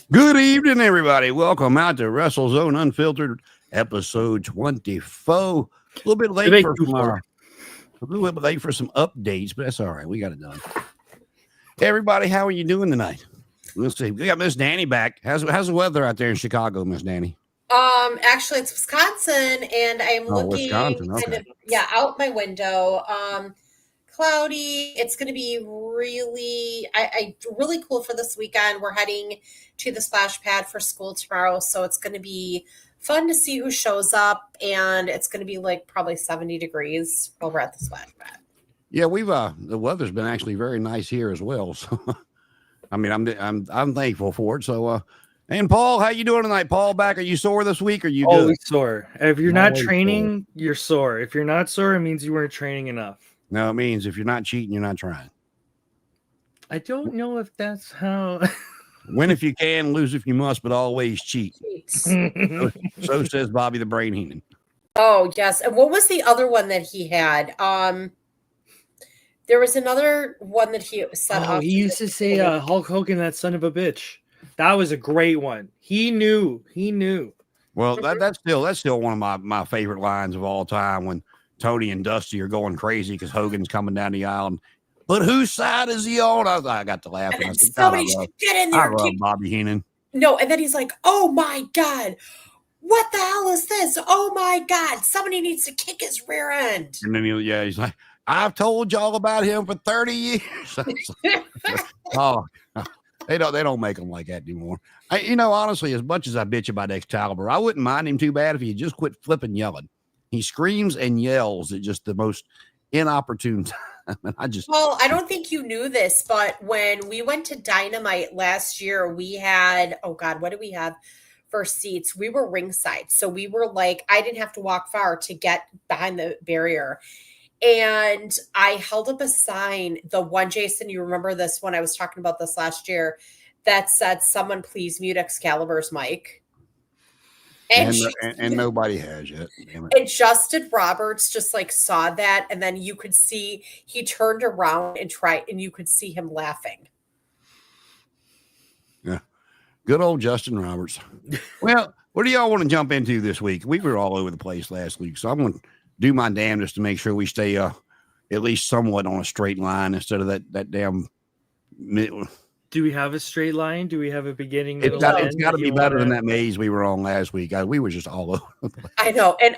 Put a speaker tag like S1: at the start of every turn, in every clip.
S1: Good evening, everybody. Welcome out to WrestleZone Unfiltered, episode 24. A little bit late for some updates, but that's all right. We got it done. Hey, everybody, how are you doing tonight? Let's see. We got Miss Danny back. How's the weather out there in Chicago, Miss Danny?
S2: Actually, it's Wisconsin, and I'm looking
S1: Wisconsin. Okay.
S2: out my window. Cloudy. It's going to be really cool for this weekend. We're heading to the splash pad for school tomorrow, so it's going to be fun to see who shows up, and it's going to be like probably 70 degrees over at the splash pad.
S1: Yeah, we've the weather's been actually very nice here as well. So, I mean, I'm thankful for it. So, and Paul, how you doing tonight? Paul, back? Are you sore this week? Or are you
S3: always
S1: good?
S3: Sore? If you're not training, you're sore. If you're not sore, it means you weren't training enough.
S1: No, it means if you're not cheating, you're not trying.
S3: I don't know if that's how.
S1: Win if you can, lose if you must, but always cheat. So says Bobby the Brain Heenan.
S2: Oh, yes. And what was the other one that he had? There was another one that he said.
S3: Oh, he used to say Hulk Hogan, that son of a bitch. That was a great one. He knew.
S1: Well, that's still one of my favorite lines of all time when Tony and Dusty are going crazy because Hogan's coming down the aisle. But whose side is he on? I got to laugh.
S2: And somebody should get in there.
S1: I love Bobby Heenan.
S2: No, and then he's like, "Oh my God, what the hell is this? Oh my God, somebody needs to kick his rear end."
S1: And then he's like, "I've told y'all about him for 30 years." Oh, they don't make them like that anymore. Honestly, as much as I bitch about Excalibur, I wouldn't mind him too bad if he just quit flipping yelling. He screams and yells at just the most inopportune time. And
S2: Well, I don't think you knew this, but when we went to Dynamite last year, we had, oh God, what did we have for seats? We were ringside. So we were like, I didn't have to walk far to get behind the barrier. And I held up a sign, the one, Jason, you remember this one? I was talking about this last year, that said, "Someone please mute Excalibur's mic."
S1: And nobody has yet.
S2: And Justin Roberts just like saw that, and then you could see he turned around and you could see him laughing.
S1: Yeah, good old Justin Roberts. Well, what do y'all want to jump into this week? We were all over the place last week, so I'm going to do my damnedest to make sure we stay at least somewhat on a straight line instead of that damn.
S3: Do we have a straight line? Do we have a beginning?
S1: It's got to be better than that maze we were on last week. We were just all over the place.
S2: I know. And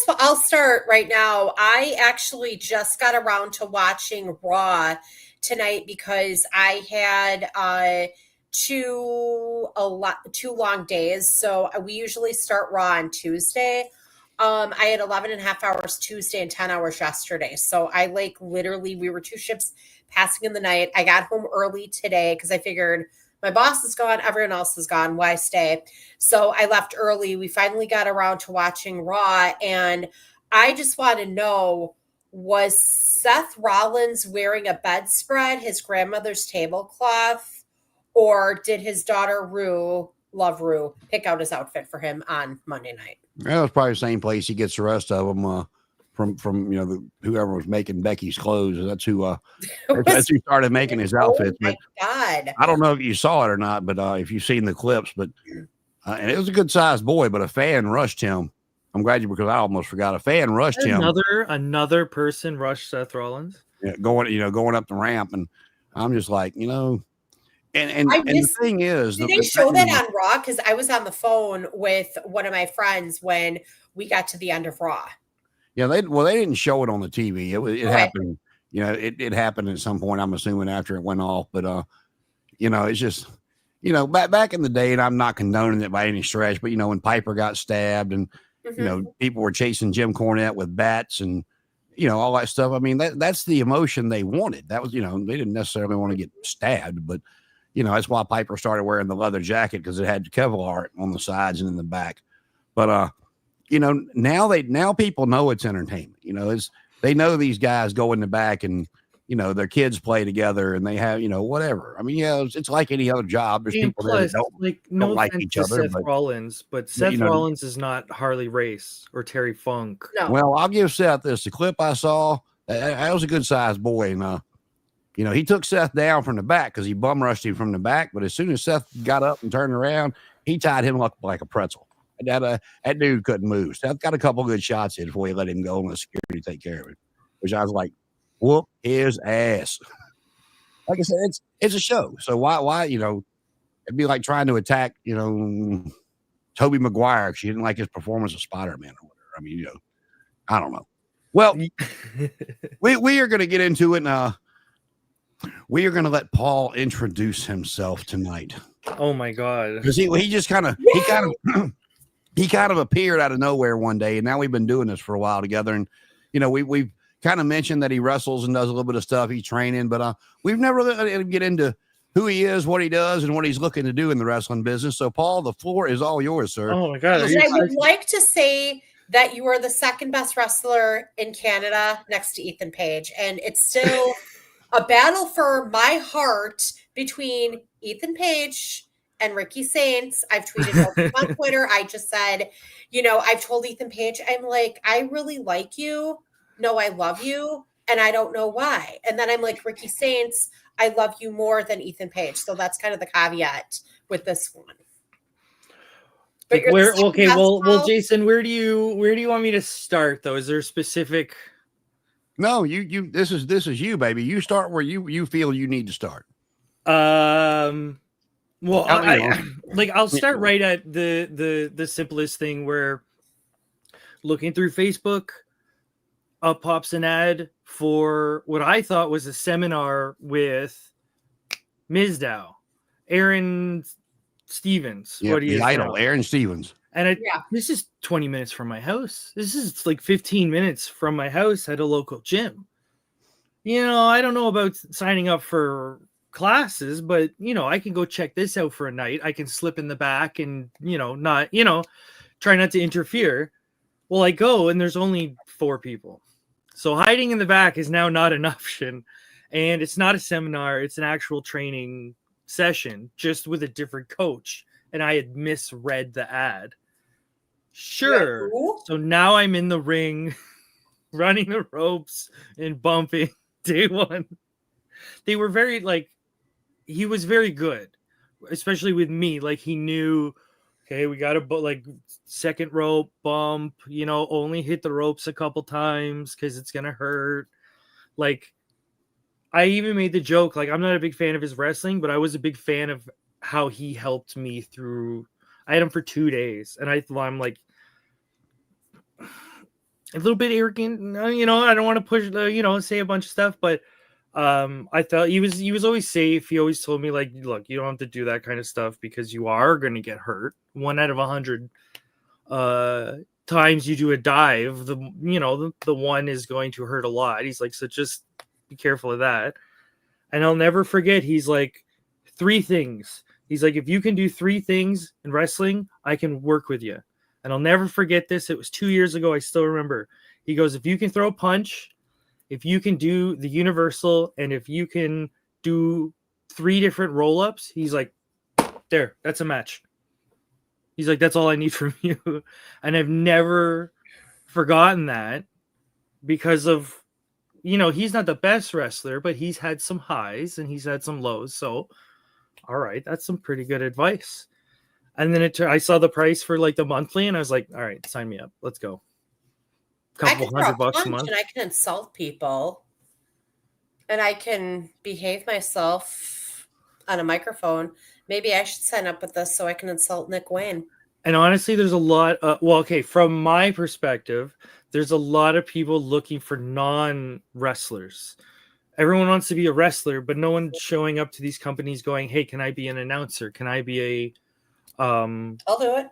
S2: I'll start right now. I actually just got around to watching Raw tonight because I had two long days. So we usually start Raw on Tuesday. I had 11 and a half hours Tuesday and 10 hours yesterday. So I literally, we were two ships passing in the night. I got home early today because I figured my boss is gone, everyone else is gone, why stay? So I left early. We finally got around to watching Raw, and I just want to know, was Seth Rollins wearing a bedspread, his grandmother's tablecloth, or did his daughter Rue pick out his outfit for him on Monday night?
S1: Well, it's probably the same place he gets the rest of them from whoever was making Becky's clothes. That's who started making his outfits.
S2: Oh my God!
S1: I don't know if you saw it or not, but if you've seen the clips, but and it was a good sized boy, but a fan rushed him. I'm glad because I almost forgot. A fan rushed him.
S3: Another person rushed Seth Rollins.
S1: Yeah, going up the ramp, and I'm just like, And the thing is,
S2: did they show that on Raw? Because I was on the phone with one of my friends when we got to the end of Raw.
S1: Yeah, they didn't show it on the TV. It happened. It happened at some point. I'm assuming after it went off, but it's just back in the day, and I'm not condoning it by any stretch, but when Piper got stabbed, and people were chasing Jim Cornette with bats, and all that stuff. I mean, that's the emotion they wanted. That was they didn't necessarily want to get stabbed, but that's why Piper started wearing the leather jacket because it had Kevlar on the sides and in the back. But now people know it's entertainment. They know these guys go in the back and their kids play together and they have whatever. I mean, it's like any other job. There's people that don't like each other.
S3: Seth Rollins, but Seth Rollins is not Harley Race or Terry Funk.
S2: No.
S1: Well, I'll give Seth this. The clip I saw, that was a good sized boy, and he took Seth down from the back because he bum rushed him from the back. But as soon as Seth got up and turned around, he tied him up like a pretzel. That dude couldn't move. Seth got a couple good shots in before he let him go and let security take care of him, which I was like, whoop his ass. Like I said, it's a show. So why, it'd be like trying to attack, Tobey Maguire because you didn't like his performance of Spider-Man or whatever. I mean, I don't know. Well, we are going to get into it now. We are going to let Paul introduce himself tonight.
S3: Oh my God.
S1: Because he just kind of appeared out of nowhere one day, and now we've been doing this for a while together. And we've kind of mentioned that he wrestles and does a little bit of stuff. He's training, but we've never let him get into who he is, what he does, and what he's looking to do in the wrestling business. So, Paul, the floor is all yours, sir.
S3: Oh my God.
S2: I would like to say that you are the second best wrestler in Canada next to Ethan Page, and it's still a battle for my heart between Ethan Page and Ricky Saints. I've tweeted on Twitter. I just said, I've told Ethan Page, I'm like, I really like you. No, I love you. And I don't know why. And then I'm like, Ricky Saints, I love you more than Ethan Page. So that's kind of the caveat with this one. But
S3: well, Jason, where do you want me to start though? Is there a specific?
S1: No, this is you, baby. You start where you feel you need to start.
S3: Well, I'll start right at the simplest thing where looking through Facebook, up pops an ad for what I thought was a seminar with Mizdow, Aaron Stevens.
S1: Yeah, the idol, Aaron Stevens.
S3: And this is 20 minutes from my house. This is like 15 minutes from my house at a local gym. I don't know about signing up for classes, but I can go check this out for a night. I can slip in the back and not try not to interfere. Well, I go and there's only 4 people, so hiding in the back is now not an option. And it's not a seminar, it's an actual training session, just with a different coach. And I had misread the ad. Sure. So now I'm in the ring running the ropes and bumping day one. They were very he was very good, especially with me. Like he knew, okay, we got to second rope bump, only hit the ropes a couple times because it's going to hurt. Like I even made the joke, I'm not a big fan of his wrestling, but I was a big fan of how he helped me through. I had him for 2 days, and I'm like a little bit arrogant. I don't want to push, say a bunch of stuff, but I thought he was always safe. He always told me look, you don't have to do that kind of stuff because you are going to get hurt. 1 out of 100 times you do a dive, the one is going to hurt a lot. He's like, so just be careful of that. And I'll never forget, he's like, 3 things. He's like, if you can do 3 things in wrestling, I can work with you. And I'll never forget this. It was 2 years ago. I still remember. He goes, if you can throw a punch, if you can do the universal, and if you can do 3 different roll-ups, he's like, there, that's a match. He's like, that's all I need from you. And I've never forgotten that because of, he's not the best wrestler, but he's had some highs and he's had some lows. So, all right, that's some pretty good advice. And then I saw the price for the monthly, and I was like, all right, sign me up. Let's go. Couple $100 a month.
S2: And I can insult people, and I can behave myself on a microphone. Maybe I should sign up with this so I can insult Nick Wayne.
S3: And honestly, there's a lot. From my perspective, there's a lot of people looking for non-wrestlers. Everyone wants to be a wrestler, but no one's showing up to these companies going, hey, can I be an announcer? Can I be a
S2: I'll do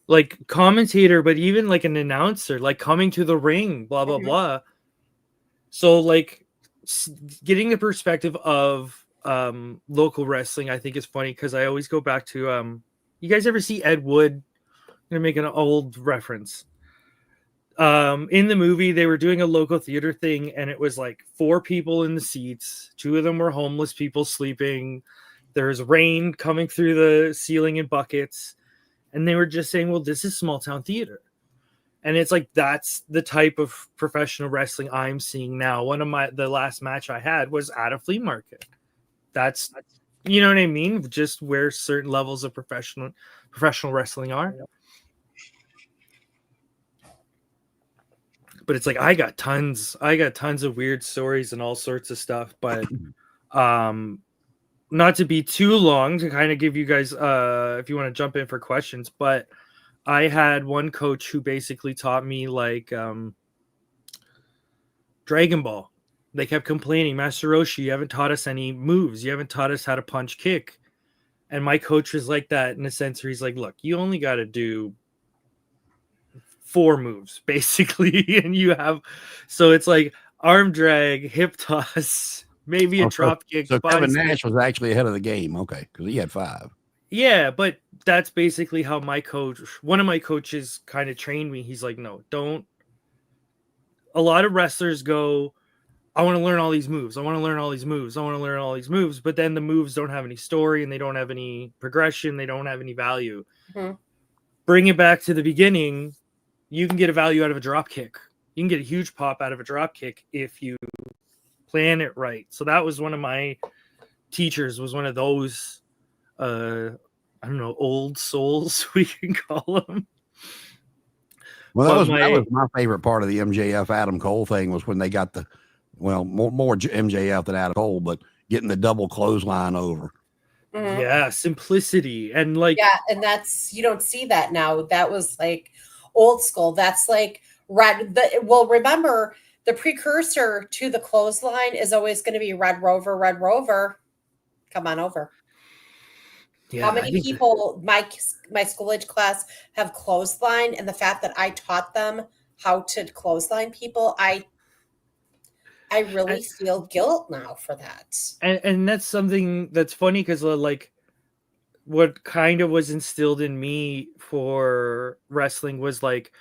S2: it.
S3: Commentator, but even an announcer, coming to the ring, blah, blah, blah. So getting the perspective of local wrestling, I think is funny because I always go back to, you guys ever see Ed Wood? I'm going to make an old reference. In the movie, they were doing a local theater thing, and it was 4 people in the seats. 2 of them were homeless people sleeping. There's rain coming through the ceiling in buckets. And they were just saying, well, this is small town theater. And it's like, that's the type of professional wrestling I'm seeing now. The last match I had was at a flea market. That's, you know what I mean? Just where certain levels of professional wrestling are. But it's like, I got tons of weird stories and all sorts of stuff, but not to be too long, to kind of give you guys if you want to jump in for questions, but I had one coach who basically taught me like Dragon Ball. They kept complaining, Master Roshi, you haven't taught us any moves, you haven't taught us how to punch kick. And my coach was like that in a sense where he's like, look, you only got to do 4 moves basically, and you have, so it's like arm drag, hip toss, maybe a drop kick.
S1: So Kevin Nash was actually ahead of the game, okay, because he had 5.
S3: Yeah, but that's basically how one of my coaches kind of trained me. He's like, no, don't. A lot of wrestlers go, I want to learn all these moves. I want to learn all these moves. I want to learn all these moves. But then the moves don't have any story and they don't have any progression. They don't have any value. Mm-hmm. Bring it back to the beginning. You can get a value out of a drop kick. You can get a huge pop out of a drop kick if you plan it right. So that was one of my teachers, was one of those, I don't know, old souls, we can call them.
S1: Well, that was my favorite part of the MJF Adam Cole thing, was when they got more MJF than Adam Cole, but getting the double clothesline over.
S3: Mm-hmm. Yeah, simplicity. And
S2: and that's, you don't see that now. That was like old school. That's like remember, the precursor to the clothesline is always going to be Red Rover. Come on over. Yeah, how many people my school age class have clothesline, and the fact that I taught them how to clothesline people, I really feel guilt now for that.
S3: And that's something that's funny, because like what kind of was instilled in me for wrestling was like,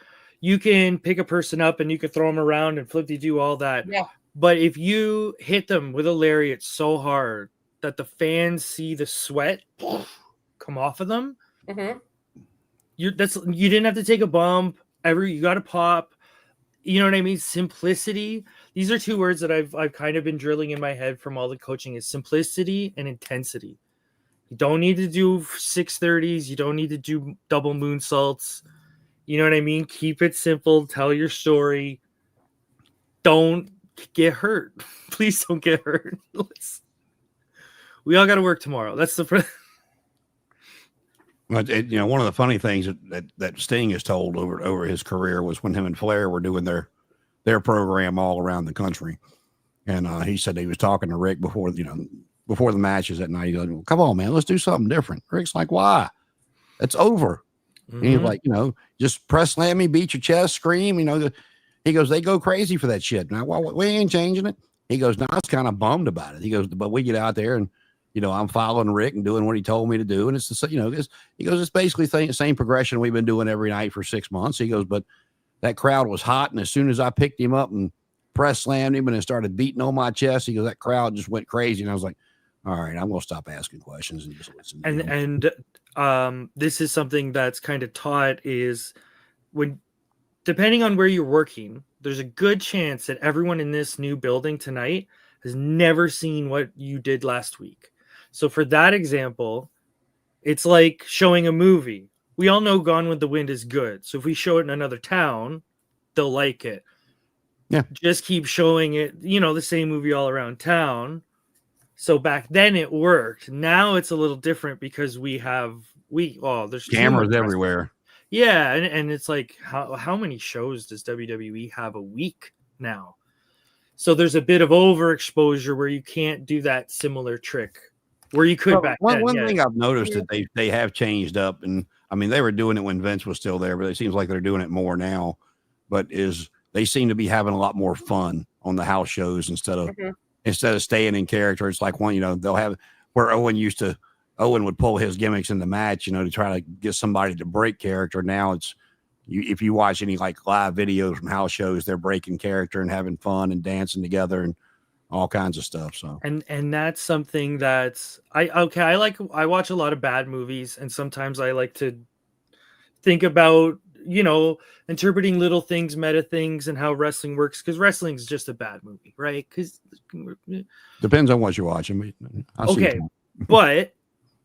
S3: you can pick a person up and you can throw them around and flip, do all that.
S2: Yeah.
S3: But if you hit them with a lariat so hard that the fans see the sweat come off of them, mm-hmm. You didn't have to take a bump. You got to pop. You know what I mean? Simplicity. These are 2 words that I've kind of been drilling in my head from all the coaching, is simplicity and intensity. You don't need to do 630s. You don't need to do double moonsaults. You know what I mean? Keep it simple. Tell your story. Don't get hurt. Please don't get hurt. We all got to work tomorrow. That's the.
S1: One of the funny things that Sting has told over his career was when him and Flair were doing their program all around the country, and he said he was talking to Rick before the matches that night. He goes, "Come on, man, let's do something different." Rick's like, "Why? It's over." Mm-hmm. And he's like, just press slam me, beat your chest, scream. He goes, "They go crazy for that shit." Now, we ain't changing it. He goes, "No, I was kind of bummed about it." He goes, "But we get out there and." I'm following Rick and doing what he told me to do. And it's he goes, it's basically the same progression we've been doing every night for 6 months. He goes, but that crowd was hot. And as soon as I picked him up and press slammed him and it started beating on my chest, he goes, that crowd just went crazy. And I was like, all right, I'm going to stop asking questions and just listen.
S3: And this is something that's kind of taught, is depending on where you're working, there's a good chance that everyone in this new building tonight has never seen what you did last week. So for that example, it's like showing a movie. We all know Gone with the Wind is good. So if we show it in another town, they'll like it.
S1: Yeah. Just
S3: keep showing it, the same movie all around town. So back then it worked. Now it's a little different because there's
S1: cameras everywhere.
S3: Yeah, and it's like, how many shows does WWE have a week now? So there's a bit of overexposure where you can't do that similar trick where you could back then.
S1: One thing I've noticed that they have changed up, and I mean, they were doing it when Vince was still there, but it seems like they're doing it more now, but they seem to be having a lot more fun on the house shows instead of staying in character. It's like they'll have where Owen would pull his gimmicks in the match, to try to get somebody to break character. Now it's, if you watch any like live videos from house shows, they're breaking character and having fun and dancing together and all kinds of stuff. So
S3: and that's something that's I watch a lot of bad movies, and sometimes I like to think about interpreting little things, meta things, and how wrestling works, because wrestling is just a bad movie, right? Because
S1: depends on what you're watching.
S3: Okay, but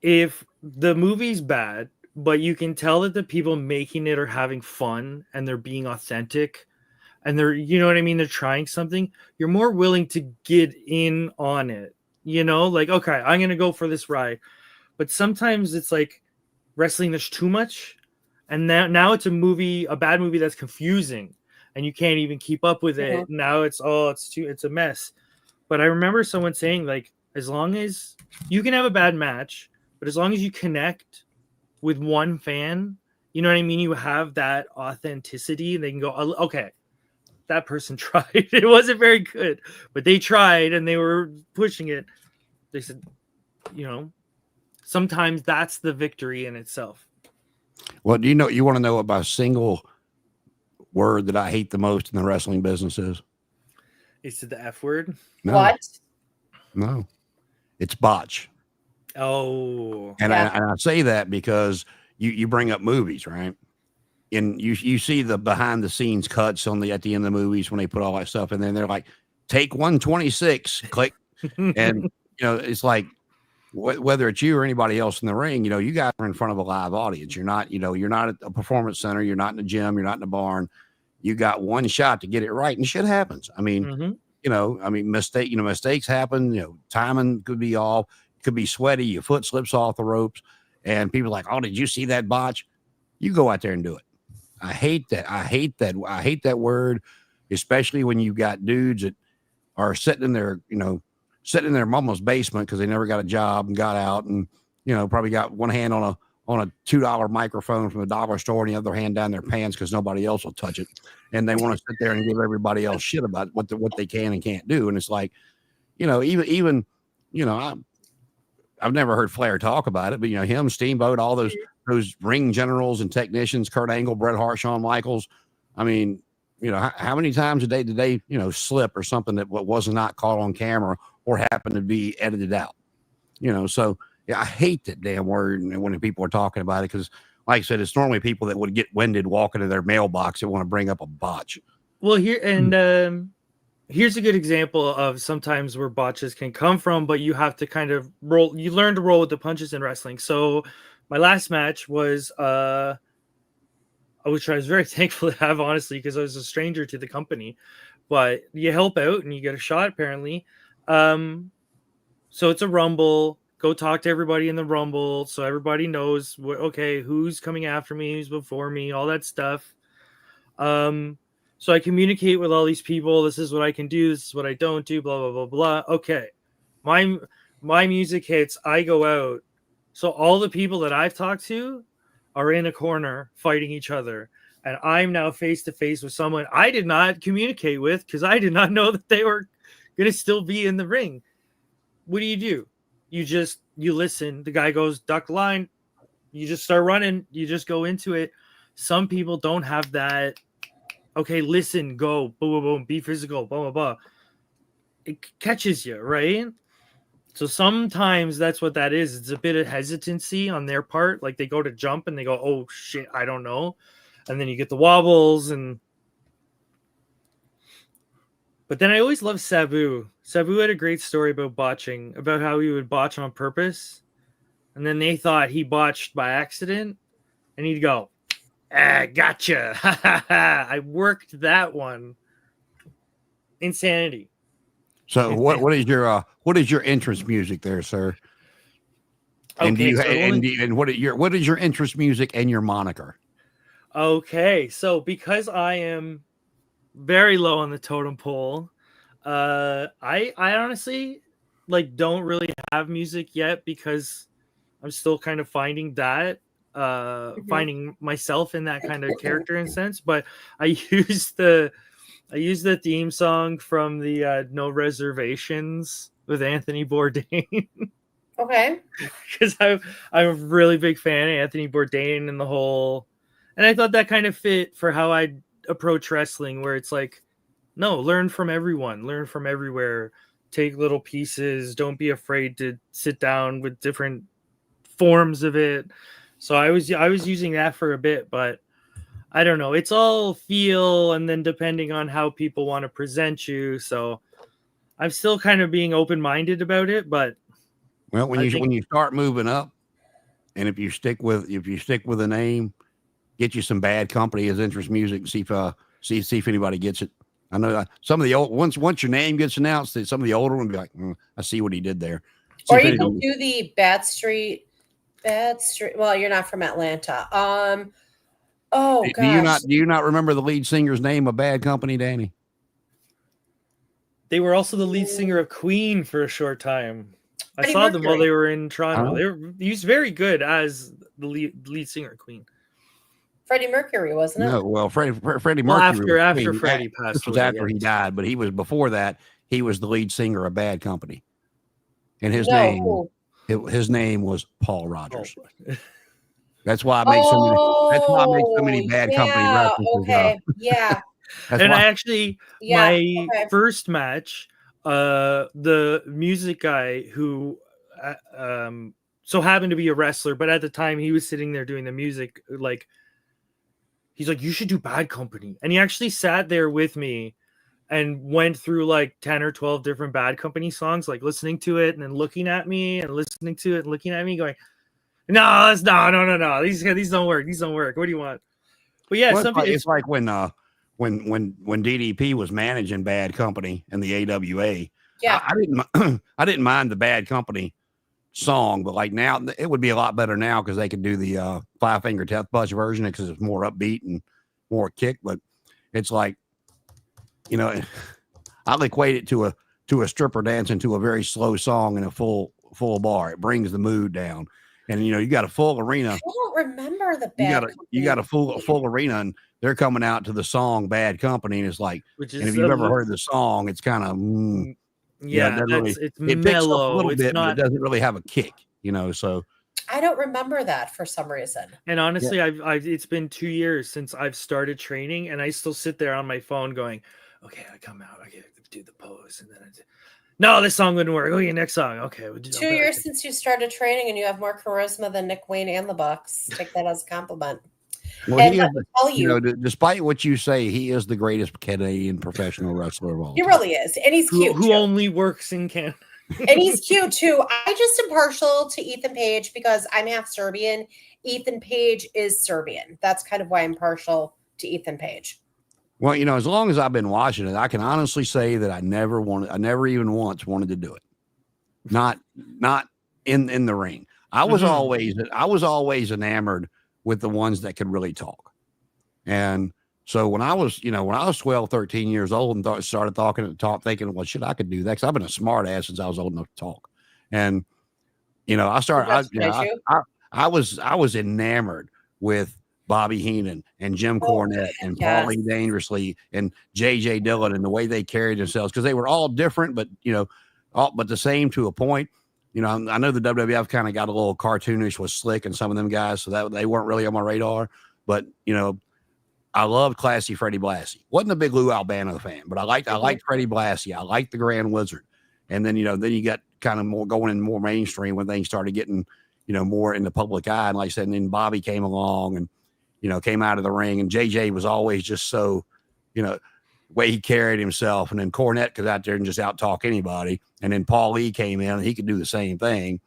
S3: if the movie's bad, but you can tell that the people making it are having fun and they're being authentic and they're, you know what I mean, they're trying something, you're more willing to get in on it. Like, okay, I'm gonna go for this ride. But sometimes it's like wrestling, there's too much, and now it's a bad movie that's confusing, and you can't even keep up with it.
S2: Mhm.
S3: Now it's a mess. But I remember someone saying, like, as long as you can have a bad match, but as long as you connect with one fan, you know what I mean? You have that authenticity, and they can go, okay, that person tried. It wasn't very good, but they tried and they were pushing it. They said, sometimes that's the victory in itself.
S1: Well, do you want to know about a single word that I hate the most in the wrestling business is?
S3: Is it the F word?
S1: No.
S2: What?
S1: No. It's botch.
S3: Oh.
S1: And I say that because you bring up movies, right? And you see the behind the scenes cuts at the end of the movies when they put all that stuff, and then they're like, take 126, click. And it's like, whether it's you or anybody else in the ring, you guys are in front of a live audience. You're not at a performance center. You're not in a gym. You're not in a barn. You got one shot to get it right, and shit happens. I mean, mistakes happen. Timing could be off, could be sweaty. Your foot slips off the ropes, and people are like, oh, did you see that botch? You go out there and do it. I hate that. I hate that word, especially when you got dudes that are sitting in their mama's basement because they never got a job and got out, and probably got one hand on a $2 microphone from the dollar store and the other hand down their pants because nobody else will touch it, and they want to sit there and give everybody else shit about what they can and can't do. And it's like, even I've never heard Flair talk about it, but him, Steamboat, all those ring generals and technicians, Kurt Angle, Bret Hart, Shawn Michaels. I mean, how many times a day did they slip or something that was not caught on camera or happened to be edited out? So yeah, I hate that damn word. And when people are talking about it, because like I said, it's normally people that would get winded walking to their mailbox that want to bring up a botch.
S3: Well, here's a good example of sometimes where botches can come from, but you have to kind of you learn to roll with the punches in wrestling. So my last match was, which I was very thankful to have, honestly, because I was a stranger to the company, but you help out and you get a shot apparently. So it's a rumble. Go talk to everybody in the rumble so everybody knows who's coming after me, who's before me, all that stuff. So I communicate with all these people. This is what I can do. This is what I don't do. Blah blah blah blah. Okay, my music hits. I go out. So all the people that I've talked to are in a corner fighting each other, and I'm now face to face with someone I did not communicate with because I did not know that they were going to still be in the ring. What do? You listen. The guy goes duck line. You just start running. You just go into it. Some people don't have that. Okay, listen, go, boom, boom, boom, be physical, blah, blah, blah. It catches you, right? So sometimes that's what that is. It's a bit of hesitancy on their part. Like they go to jump and they go, oh, shit, I don't know. And then you get the wobbles. But then I always loved Sabu. Sabu had a great story about botching, about how he would botch on purpose. And then they thought he botched by accident. And he'd go, gotcha. I worked that one. Insanity.
S1: So what is your entrance music there, sir? And what is your entrance music and your moniker?
S3: Okay, so because I am very low on the totem pole, I honestly don't really have music yet because I'm still kind of finding that. Finding myself in that kind of character and sense, but I use the theme song from the No Reservations with Anthony Bourdain.
S2: Okay.
S3: Because I'm a really big fan of Anthony Bourdain and and I thought that kind of fit for how I approach wrestling, where it's like, no, learn from everyone, learn from everywhere, take little pieces, don't be afraid to sit down with different forms of it. So I was using that for a bit, but I don't know. It's all feel, and then depending on how people want to present you. So I'm still kind of being open-minded about it, but
S1: Well, when you start moving up, and if you stick with a name, get you some bad company as interest music. See if anybody gets it. I know some of the old once your name gets announced, that some of the older ones be like, I see what he did there. See
S2: or you can do the Bad Street. Well, you're not from Atlanta. Oh gosh.
S1: Do you not remember the lead singer's name of Bad Company, Danny?
S3: They were also the lead singer of Queen for a short time.
S2: Freddie
S3: I saw them while
S2: Mercury.
S3: they were in Toronto. He was very good as the lead singer of Queen.
S2: Freddie Mercury, wasn't it?
S1: No, well, Freddie Mercury.
S3: Well, after Freddie passed
S1: this was
S3: away,
S1: after he died, but he was before that. He was the lead singer of Bad Company, and his name was Paul Rogers.
S3: Oh.
S1: That's why I make so many Bad Company references.
S2: Okay, yeah.
S3: And I actually, my first match, the music guy who so happened to be a wrestler, but at the time he was sitting there doing the music, like, he's like, you should do Bad Company. And he actually sat there with me and went through like 10 or 12 different Bad Company songs, like listening to it and then looking at me and listening to it and looking at me going, no. These don't work. These don't work. What do you want? But yeah,
S1: it's like when DDP was managing Bad Company in the AWA.
S2: Yeah,
S1: I didn't mind the Bad Company song, but like now it would be a lot better now because they could do the Five Finger Death Punch version because it's more upbeat and more kick. But it's like, I'll equate it to a stripper dancing to a very slow song in a full bar. It brings the mood down. And you got a full arena.
S2: I don't remember the Bad Company.
S1: You got a full arena, and they're coming out to the song "Bad Company," and it's like, and if you've ever heard the song, it's kind of
S3: it's
S1: it
S3: mellow.
S1: A little bit, but it doesn't really have a kick, So
S2: I don't remember that for some reason.
S3: And honestly, I've it's been 2 years since I've started training, and I still sit there on my phone going, "Okay, I come out, I do the pose, and then no, this song wouldn't work. Okay, next song. Okay, we'll do
S2: 2 years since you started training, and you have more charisma than Nick Wayne and the Bucks. Take that as a compliment.
S1: Well, and let me tell you, despite what you say, he is the greatest Canadian professional wrestler of all time.
S2: He really is, and he's cute.
S3: Who only works in Canada.
S2: And he's cute too. I just am partial to Ethan Page because I'm half Serbian. Ethan Page is Serbian. That's kind of why I'm partial to Ethan Page.
S1: Well, as long as I've been watching it, I can honestly say that I never even once wanted to do it. Not in the ring. I was always enamored with the ones that could really talk. And so when I was 12, 13 years old and started thinking, well, shit, I could do that. Cause I've been a smart ass since I was old enough to talk. And, I was enamored with Bobby Heenan and Jim Cornette and Paulie Dangerously and JJ Dillon and the way they carried themselves. Cause they were all different, but but the same to a point. I know the WWF kind of got a little cartoonish with Slick and some of them guys, so that they weren't really on my radar. But I loved Classy Freddie Blassie. Wasn't a big Lou Albano fan, but I liked Freddie Blassie. I liked the Grand Wizard. And then then you got kind of more going in more mainstream when things started getting more in the public eye. And like I said, and then Bobby came along and came out of the ring, and JJ was always just so way he carried himself. And then Cornette could out there and just out talk anybody. And then Paul Lee came in and he could do the same thing.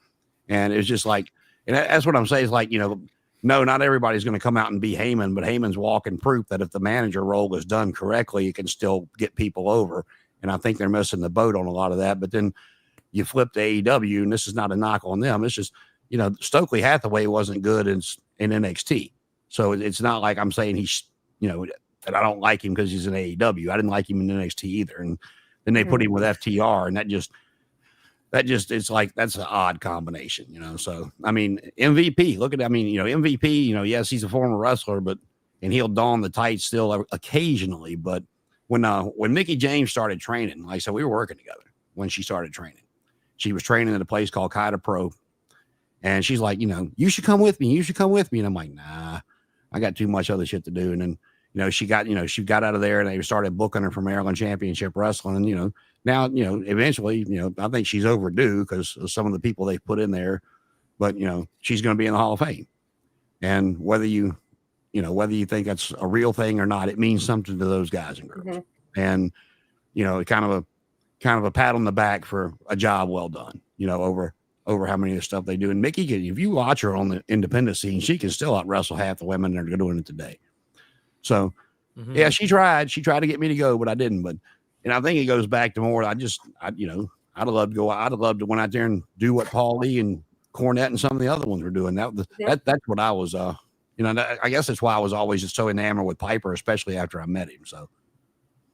S1: And it's just like, and that's what I'm saying is like, no, not everybody's going to come out and be Heyman, but Heyman's walking proof that if the manager role is done correctly, it can still get people over. And I think they're missing the boat on a lot of that. But then you flip to AEW, and this is not a knock on them. It's just, Stokely Hathaway wasn't good in NXT. So it's not like I'm saying he's, that I don't like him because he's in AEW. I didn't like him in NXT either. And then they put him with FTR, and that just it's like that's an odd combination, So I mean, MVP. Look at MVP. Yes, he's a former wrestler, and he'll don the tights still occasionally. But when Mickey James started training, like I said, we were working together when she started training. She was training at a place called Kaita Pro, and she's like, you should come with me. You should come with me. And I'm like, nah, I got too much other shit to do. And then she got out of there, and they started booking her for Maryland Championship Wrestling. And, now, eventually, I think she's overdue because of some of the people they've put in there, but, she's going to be in the Hall of Fame. And whether you whether you think that's a real thing or not, it means something to those guys and girls.
S2: Mm-hmm.
S1: And, kind of a pat on the back for a job well done, over how many of the stuff they do. And Mickey, if you watch her on the independent scene, she can still out wrestle half the women that are doing it today. So, yeah, she tried to get me to go, but I didn't. And I think it goes back to more. I'd have loved to go. I'd have loved to went out there and do what Paul Lee and Cornette and some of the other ones were doing. That's what I was, I guess that's why I was always just so enamored with Piper, especially after I met him. So,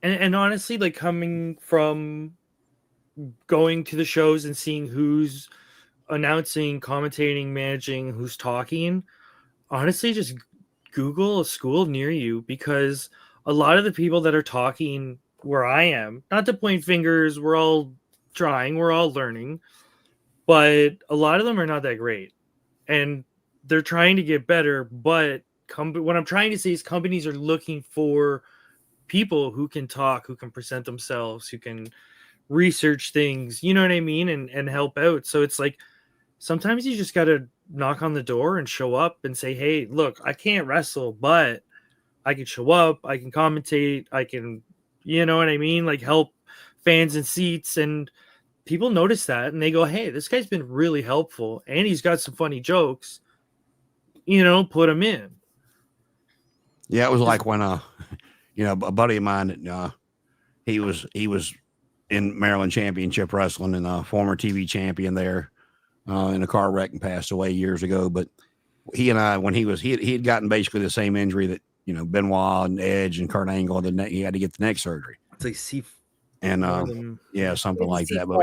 S3: and honestly, like coming from going to the shows and seeing who's announcing, commentating, managing, who's talking, honestly, just Google a school near you, because a lot of the people that are talking where I am, not to point fingers, we're all trying, we're all learning, but a lot of them are not that great, and they're trying to get better. But what I'm trying to say is companies are looking for people who can talk, who can present themselves, who can research things, you know what I mean, and help out. So it's like sometimes you just got to knock on the door and show up and say, hey, look, I can't wrestle, but I can show up, I can commentate, I can, you know what I mean, like help fans in seats. And people notice that and they go, hey, this guy's been really helpful and he's got some funny jokes, put him in.
S1: Yeah, it was like when a buddy of mine that he was in Maryland Championship Wrestling and a former TV champion there in a car wreck and passed away years ago. But he and I, when he had gotten basically the same injury that Benoit and Edge and Kurt Angle, he had to get the neck surgery.
S3: It's like C,
S1: and something like that. But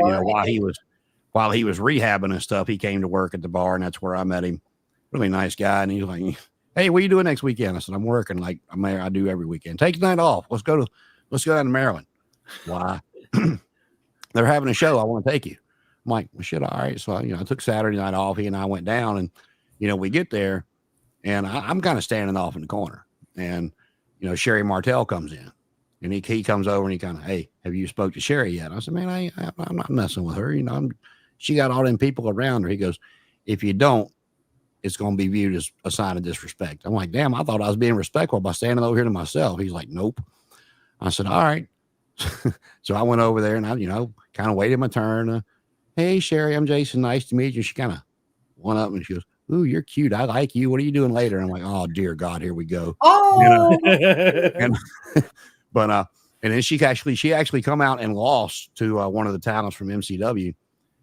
S1: while he was rehabbing and stuff, he came to work at the bar, and that's where I met him. Really nice guy, and he's like, hey, what are you doing next weekend? I said, I'm working like I do every weekend. Take the night off. Let's go down to Maryland. Why? They're having a show. I want to take you. I'm like, well, shit. All right. So, I took Saturday night off. He and I went down, and, we get there, and I'm kind of standing off in the corner, and, Sherry Martel comes in, and he comes over and he kind of, hey, have you spoke to Sherry yet? I said, man, I'm not messing with her. She got all them people around her. He goes, if you don't, it's going to be viewed as a sign of disrespect. I'm like, damn, I thought I was being respectful by standing over here to myself. He's like, nope. I said, all right. So I went over there and I, kind of waited my turn. Hey, Sherry, I'm Jason. Nice to meet you. She kind of went up and she goes, ooh, you're cute. I like you. What are you doing later? And I'm like, oh, dear God, here we go.
S2: Oh,
S1: But then she actually come out and lost to one of the talents from MCW.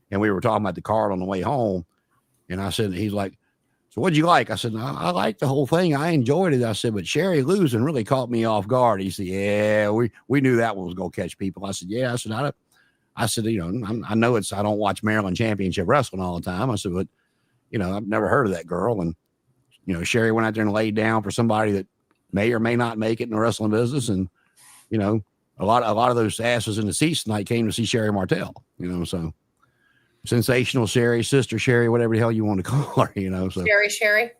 S1: And we were talking about the card on the way home. And I said, he's like, so what'd you like? I said, I liked the whole thing. I enjoyed it. I said, but Sherry losing really caught me off guard. He said, yeah, we knew that one was going to catch people. I said, yeah. I said, I know I don't watch Maryland Championship Wrestling all the time. I said, but, I've never heard of that girl. And, Sherry went out there and laid down for somebody that may or may not make it in the wrestling business. And, a lot of those asses in the seats tonight came to see Sherry Martel, so. Sensational Sherry, Sister Sherry, whatever the hell you want to call her, so
S2: Sherry.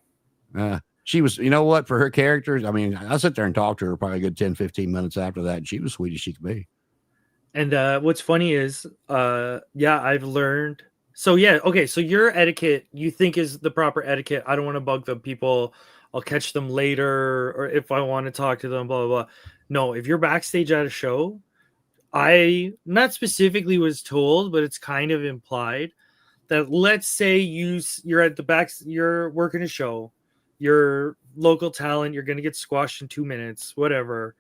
S1: She was, what, for her characters, I mean, I sit there and talk to her probably a good 10, 15 minutes after that, and she was sweet as she could be.
S3: And what's funny is, I've learned. So yeah, okay, so your etiquette you think is the proper etiquette. I don't want to bug the people. I'll catch them later, or if I want to talk to them, blah blah blah. No, if you're backstage at a show, I not specifically was told, but it's kind of implied that let's say you're at the back, you're working a show, you're local talent, you're going to get squashed in 2 minutes, whatever.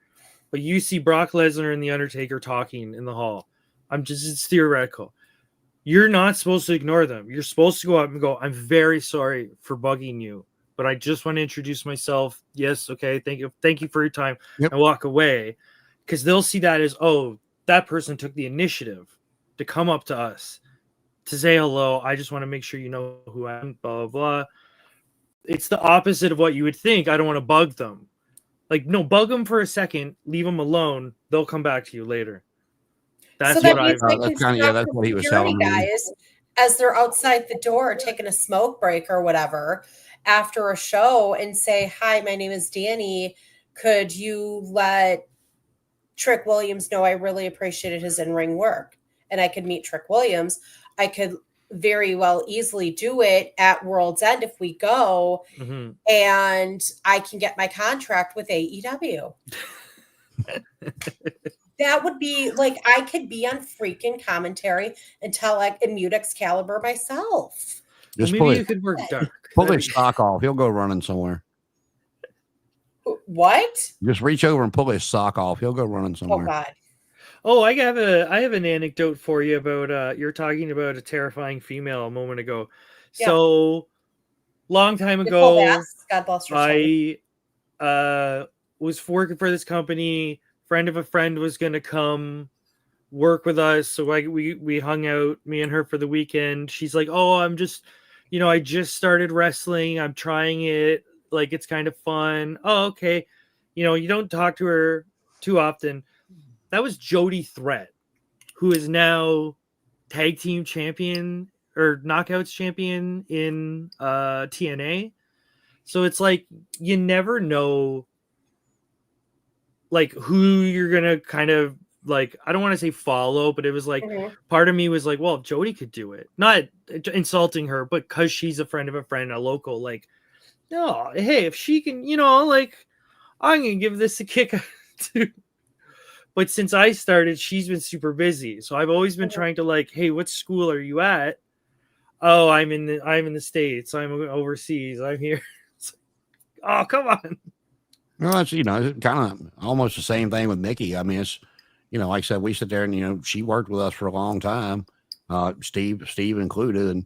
S3: But you see Brock Lesnar and The Undertaker talking in the hall. It's theoretical. You're not supposed to ignore them. You're supposed to go up and go, I'm very sorry for bugging you, but I just want to introduce myself. Yes. Okay. Thank you for your time. Yep. And walk away. Because they'll see that as, oh, that person took the initiative to come up to us to say hello. I just want to make sure you know who I am, blah, blah, blah. It's the opposite of what you would think. I don't want to bug them. Like, no, bug them for a second, leave them alone. They'll come back to you later. That's
S2: so
S3: what I thought.
S1: That's what he was telling me.
S2: Guys, as they're outside the door taking a smoke break or whatever after a show and say, hi, my name is Danny. Could you let Trick Williams know I really appreciated his in-ring work, and I could meet Trick Williams. I could very well easily do it at World's End if we go, and I can get my contract with AEW. That would be like, I could be on freaking commentary until I can mute Excalibur myself.
S1: Just
S3: maybe you could work dark.
S1: Pull his sock off. He'll go running somewhere.
S2: What?
S1: Just reach over and pull his sock off. He'll go running somewhere.
S2: Oh God.
S3: Oh, I have an anecdote for you about you're talking about a terrifying female a moment ago.
S2: Yeah.
S3: So long time
S2: Nicole
S3: ago,
S2: Bass, God bless her soul.
S3: I was working for this company. Friend of a friend was gonna come work with us, so we hung out, me and her, for the weekend. She's like, "Oh, I'm just, I just started wrestling. I'm trying it. Like, it's kind of fun." Oh, okay. You don't talk to her too often. That was Jody Threat, who is now tag team champion or knockouts champion in TNA. So it's like, you never know, like, who you're gonna kind of, like, I don't want to say follow, but it was like, part of me was like, well, if Jody could do it, not insulting her, but because she's a friend of a friend, a local, like, no, hey, if she can, like, I'm gonna give this a kick too. But since I started, she's been super busy. So I've always been trying to, like, hey, what school are you at? Oh, I'm in the States. I'm overseas. I'm here. Oh, come on.
S1: Well, that's, it's kind of almost the same thing with Nikki. I mean, it's, like I said, we sit there and, she worked with us for a long time. Steve included. And,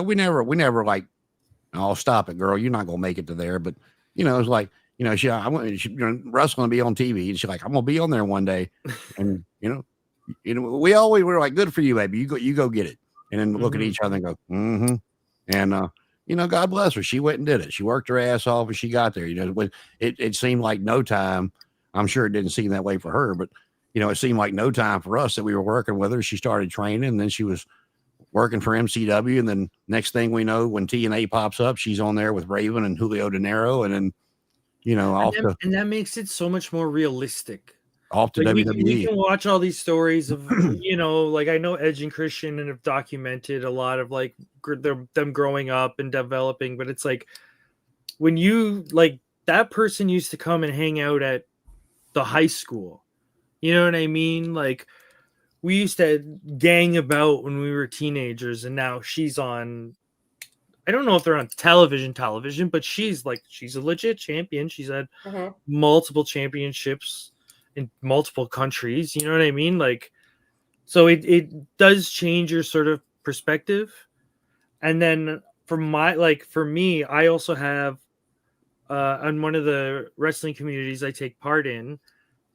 S1: we never like, oh, stop it, girl. You're not going to make it to there. But, it's like, she Russ going to be on TV, and she's like, I'm going to be on there one day. And, we always were like, good for you, baby. You go get it. And then look at each other and go, And, God bless her. She went and did it. She worked her ass off and she got there. It seemed like no time. I'm sure it didn't seem that way for her, but, it seemed like no time for us that we were working with her. She started training, and then she was working for MCW. And then next thing we know, when TNA pops up, she's on there with Raven and Julio De Niro. And then,
S3: and that makes it so much more realistic.
S1: Off to WWE.
S3: We can watch all these stories of, like, I know Edge and Christian and have documented a lot of, like, them growing up and developing, but it's like, when you, like, that person used to come and hang out at the high school. You know what I mean? Like, we used to gang about when we were teenagers, and now she's on, I don't know if they're on television, but she's a legit champion. She's had multiple championships in multiple countries. You know what I mean? Like, so it does change your sort of perspective. And then for me, I also have, on one of the wrestling communities I take part in,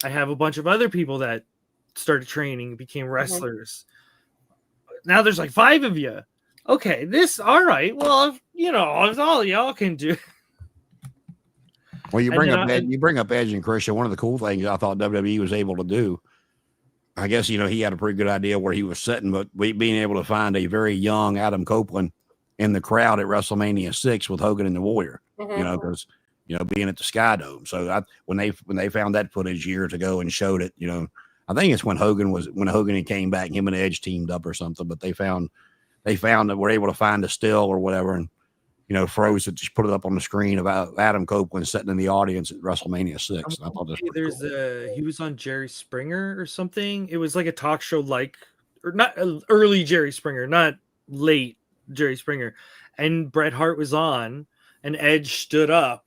S3: I have a bunch of other people that started training, became wrestlers. Now there's like 5 of you. Okay, all right. Well, if all y'all can do.
S1: Well, you bring up Edge and Christian. One of the cool things I thought WWE was able to do, I guess, he had a pretty good idea where he was sitting, but being able to find a very young Adam Copeland in the crowd at WrestleMania 6 with Hogan and the Warrior, because, being at the Sky Dome. So when they found that footage years ago and showed it, I think it's when Hogan came back, him and Edge teamed up or something, but they found that we're able to find a still or whatever, and froze it, just put it up on the screen about Adam Copeland sitting in the audience at WrestleMania 6. I thought cool.
S3: He was on Jerry Springer or something. It was like a talk show, or not early Jerry Springer, not late Jerry Springer. And Bret Hart was on, and Edge stood up.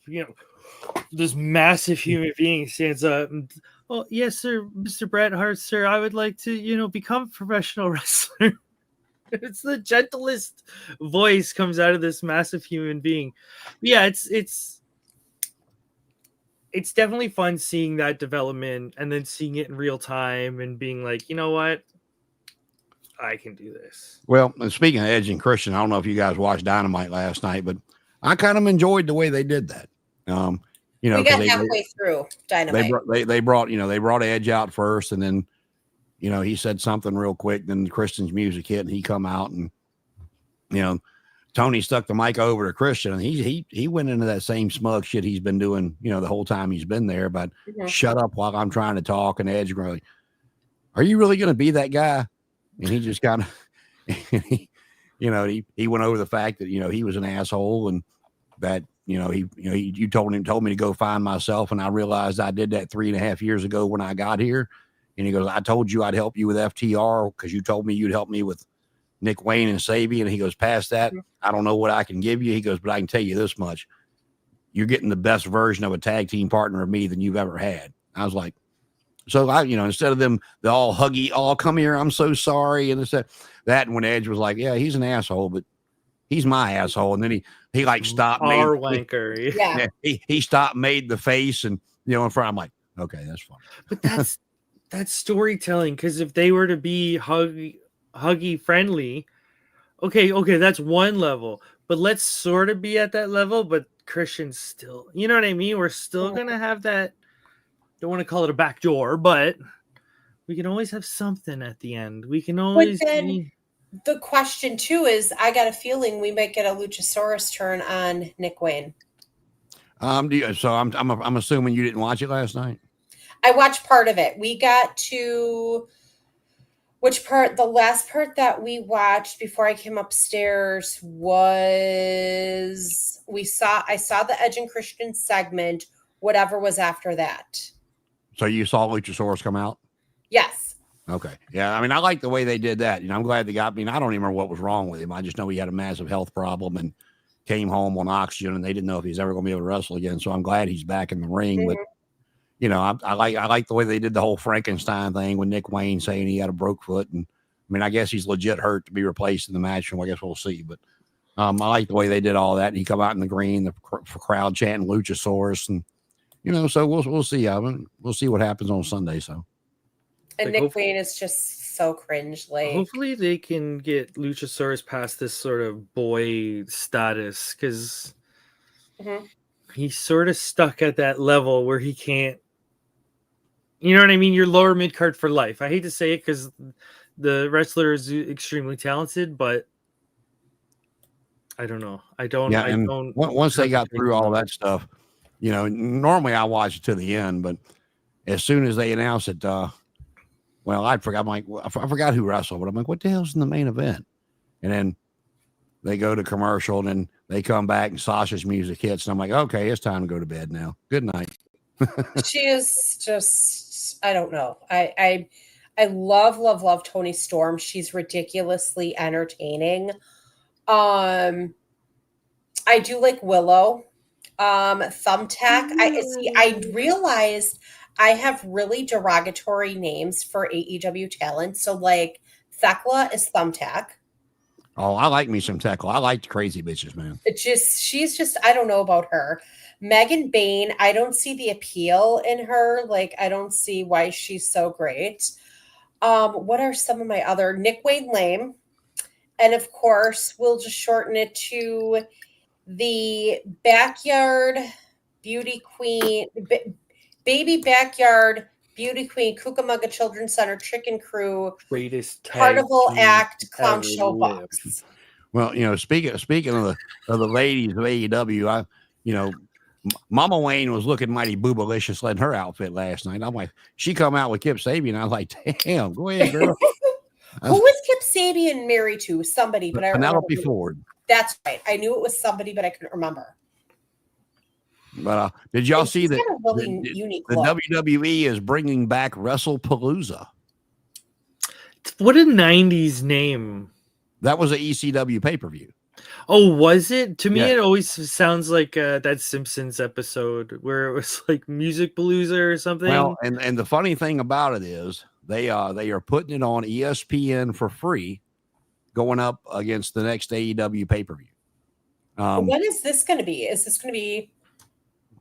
S3: This massive human being stands up. And, oh, yes, sir, Mr. Bret Hart, sir, I would like to, become a professional wrestler. It's the gentlest voice comes out of this massive human being. Yeah, it's definitely fun seeing that development and then seeing it in real time and being like, you know what? I can do this.
S1: Well, and speaking of Edge and Christian, I don't know if you guys watched Dynamite last night, but I kind of enjoyed the way they did that. We
S2: got halfway through Dynamite.
S1: They brought Edge out first, and then he said something real quick. Then Christian's music hit, and he come out, and Tony stuck the mic over to Christian, and he went into that same smug shit he's been doing, the whole time he's been there. But shut up while I'm trying to talk. And Edge really, are you really going to be that guy? And he just kind of he went over the fact that he was an asshole, and that you told me to go find myself, and I realized I did that 3.5 years ago when I got here. And he goes, I told you I'd help you with FTR because you told me you'd help me with Nick Wayne and Sabian. And he goes, past that, I don't know what I can give you. He goes, but I can tell you this much: you're getting the best version of a tag team partner of me than you've ever had. I was like, so instead of them, they all huggy, oh, come here, I'm so sorry, and that, and when Edge was like, yeah, he's an asshole, but he's my asshole, and then he like stopped,
S3: our wanker,
S2: yeah,
S1: he stopped, made the face, and in front, I'm like, okay, that's fine.
S3: But that's storytelling, because if they were to be huggy friendly, okay, that's one level, but let's sort of be at that level, but Christian's still, you know what I mean? We're still gonna have that. Don't want to call it a back door, but we can always have something at the end. We can always.
S2: But then the question too is, I got a feeling we might get a Luchasaurus turn on Nick Wayne.
S1: So I'm assuming you didn't watch it last night.
S2: I watched part of it. We got to which part? The last part that we watched before I came upstairs was I saw the Edge and Christian segment. Whatever was after that.
S1: So you saw Luchasaurus come out?
S2: Yes.
S1: Okay. Yeah. I mean, I like the way they did that. I'm glad they got me. I don't even remember what was wrong with him. I just know he had a massive health problem and came home on oxygen, and they didn't know if he's ever going to be able to wrestle again. So I'm glad he's back in the ring. Mm-hmm. But I like the way they did the whole Frankenstein thing with Nick Wayne saying he had a broke foot, and I mean, I guess he's legit hurt to be replaced in the match, and I guess we'll see. But I like the way they did all that. And he come out in the green, the crowd chanting Luchasaurus, and so we'll see. We'll see what happens on Sunday. So,
S2: and Nick Wayne is just so cringe. Like,
S3: hopefully they can get Luchasaurus past this sort of boy status, because he's sort of stuck at that level where he can't. You know what I mean? You're lower mid card for life. I hate to say it because the wrestler is extremely talented, but I don't know. I don't.
S1: Once they got through all that stuff, normally I watch it to the end, but as soon as they announced it, I forgot. I'm like, I forgot who wrestled, but I'm like, what the hell's in the main event? And then they go to commercial, and then they come back, and Sasha's music hits, and I'm like, okay, it's time to go to bed now. Good night.
S2: She is just, I don't know. I love Toni Storm. She's ridiculously entertaining. I do like Willow. Thumbtack. I realized I have really derogatory names for AEW talent. So like Thekla is Thumbtack.
S1: Oh, I like me some Thekla. I like the crazy bitches, man.
S2: She's just, I don't know about her. Megan Bain, I don't see the appeal in her. Like, I don't see why she's so great. What are some of my other? Nick Wayne Lame. And of course, we'll just shorten it to the Backyard Beauty Queen, Baby Backyard Beauty Queen, Cucamonga Children's Center Chicken Crew,
S3: greatest
S2: Carnival Act Clown Show Box.
S1: Well, speaking of the ladies of AEW, Mama Wayne was looking mighty boobalicious in her outfit last night. I'm like, she come out with Kip Sabian. I was like, damn, go ahead, girl.
S2: Who was Kip Sabian married to? Somebody, but I don't remember.
S1: Penelope Ford.
S2: That's right. I knew it was somebody, but I couldn't remember.
S1: But did y'all see that
S2: really
S1: the WWE is bringing back WrestlePalooza?
S3: What a 90s name.
S1: That was an ECW pay-per-view.
S3: Oh, was it? To me, It always sounds like that Simpsons episode where it was like Music Palooza or something.
S1: Well, and the funny thing about it is they are putting it on ESPN for free, going up against the next AEW pay-per-view.
S2: When is this going to be? Is this going to be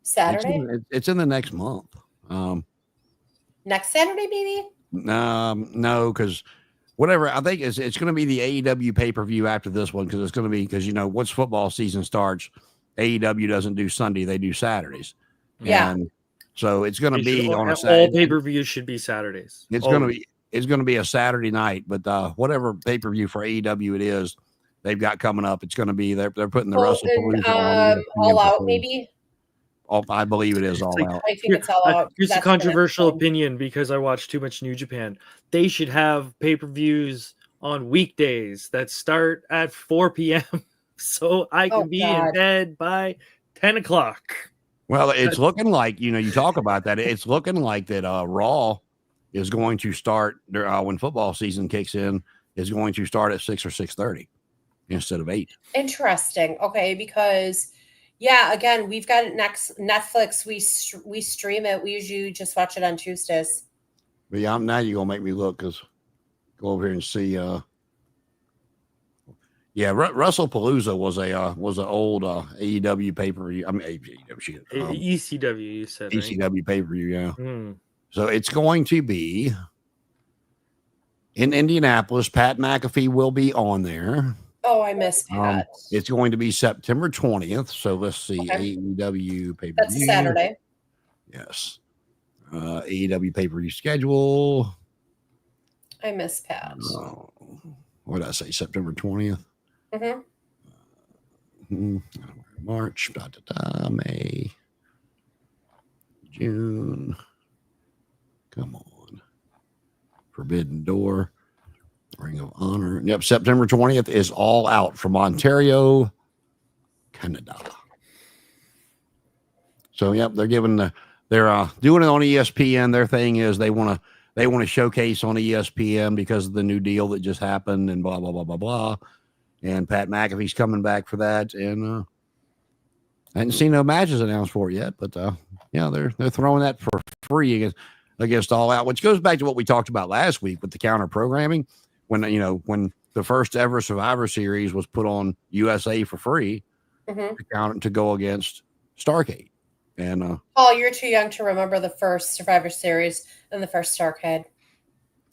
S2: Saturday?
S1: It's in the next month.
S2: Next Saturday, maybe?
S1: No, because whatever. I think it's going to be the AEW pay-per-view after this one, because it's going to be, because once football season starts, AEW doesn't do Sunday, they do Saturdays.
S2: Yeah.
S1: And so it's going to be on a Saturday.
S3: All pay-per-views should be Saturdays.
S1: It's going to be a Saturday night, but whatever pay-per-view for AEW it is, they've got coming up. It's going to be they're putting the WrestlePalooza on.
S2: All Out, maybe.
S1: I believe it is All Out.
S2: I think it's All Out.
S3: Here's a controversial opinion, because I watch too much New Japan. They should have pay-per-views on weekdays that start at 4 p.m. so I can be in bed by 10 o'clock.
S1: Well, it's looking like, you talk about that. It's looking like that Raw is going to start when football season kicks in, is going to start at 6 or 6:30 instead of 8.
S2: Interesting. Okay, because again, we've got it next Netflix. We stream it. We usually just watch it on Tuesdays.
S1: But yeah, now you're gonna make me look, because go over here and see. WrestlePalooza was an old AEW pay-per-view. I mean
S3: ECW, you said, right?
S1: ECW pay-per-view, yeah. So it's going to be in Indianapolis. Pat McAfee will be on there.
S2: Oh, I miss Pat.
S1: It's going to be September 20th. So let's see, AEW pay-per-view.
S2: That's a Saturday.
S1: Yes. AEW pay-per-view schedule.
S2: I miss Pat.
S1: What did I say? September 20th. March, May, June. Come on. Forbidden Door. Ring of Honor. Yep, September 20th is All Out from Ontario, Canada. So yep, they're doing it on ESPN. Their thing is they want to showcase on ESPN because of the new deal that just happened and blah blah blah blah blah. And Pat McAfee's coming back for that, and I hadn't seen no matches announced for it yet, but they're throwing that for free against All Out, which goes back to what we talked about last week with the counter programming. When the first ever Survivor Series was put on USA for free to go against Starrcade. And
S2: Paul, you're too young to remember the first Survivor Series and the first Starrcade.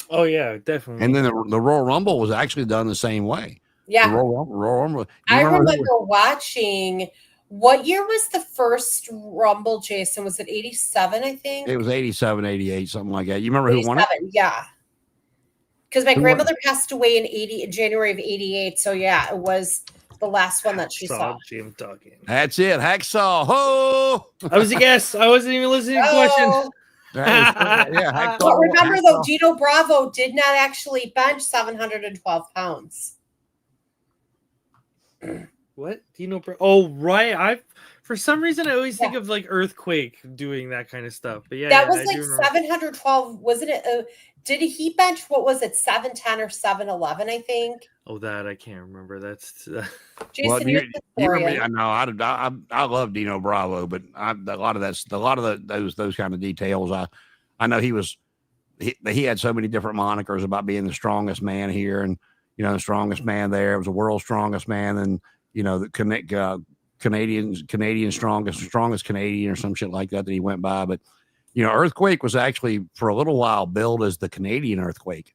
S3: Oh yeah, definitely.
S1: And then the Royal Rumble was actually done the same way.
S2: Yeah,
S1: the Royal Rumble.
S2: I remember watching. What year was the first Rumble, Jason? Was it 87, I think?
S1: It was 87, 88, something like that. You remember who won it?
S2: Yeah. Because my grandmother passed away in January of 88. So yeah, it was the last one that she saw.
S3: Jim talking.
S1: That's it. Hacksaw. Ho!
S3: I was a guess. I wasn't even listening to the question.
S1: Hacksaw.
S2: But remember though, Dino Bravo did not actually bench 712 pounds.
S3: What? Dino Bravo? Oh, right. For some reason I always think of like Earthquake doing that kind of stuff. But
S2: that was like 712. Wasn't it? Did he bench? What was it? 710 or 711? I think.
S3: Oh, that I can't remember. That's.
S2: Jason,
S1: you remember? I know. I love Dino Bravo, but a lot of those kind of details. I know he had so many different monikers about being the strongest man here, and the strongest man there. It was the world's strongest man, and the Canadian strongest Canadian or some shit like that he went by. But Earthquake was actually for a little while billed as the Canadian Earthquake.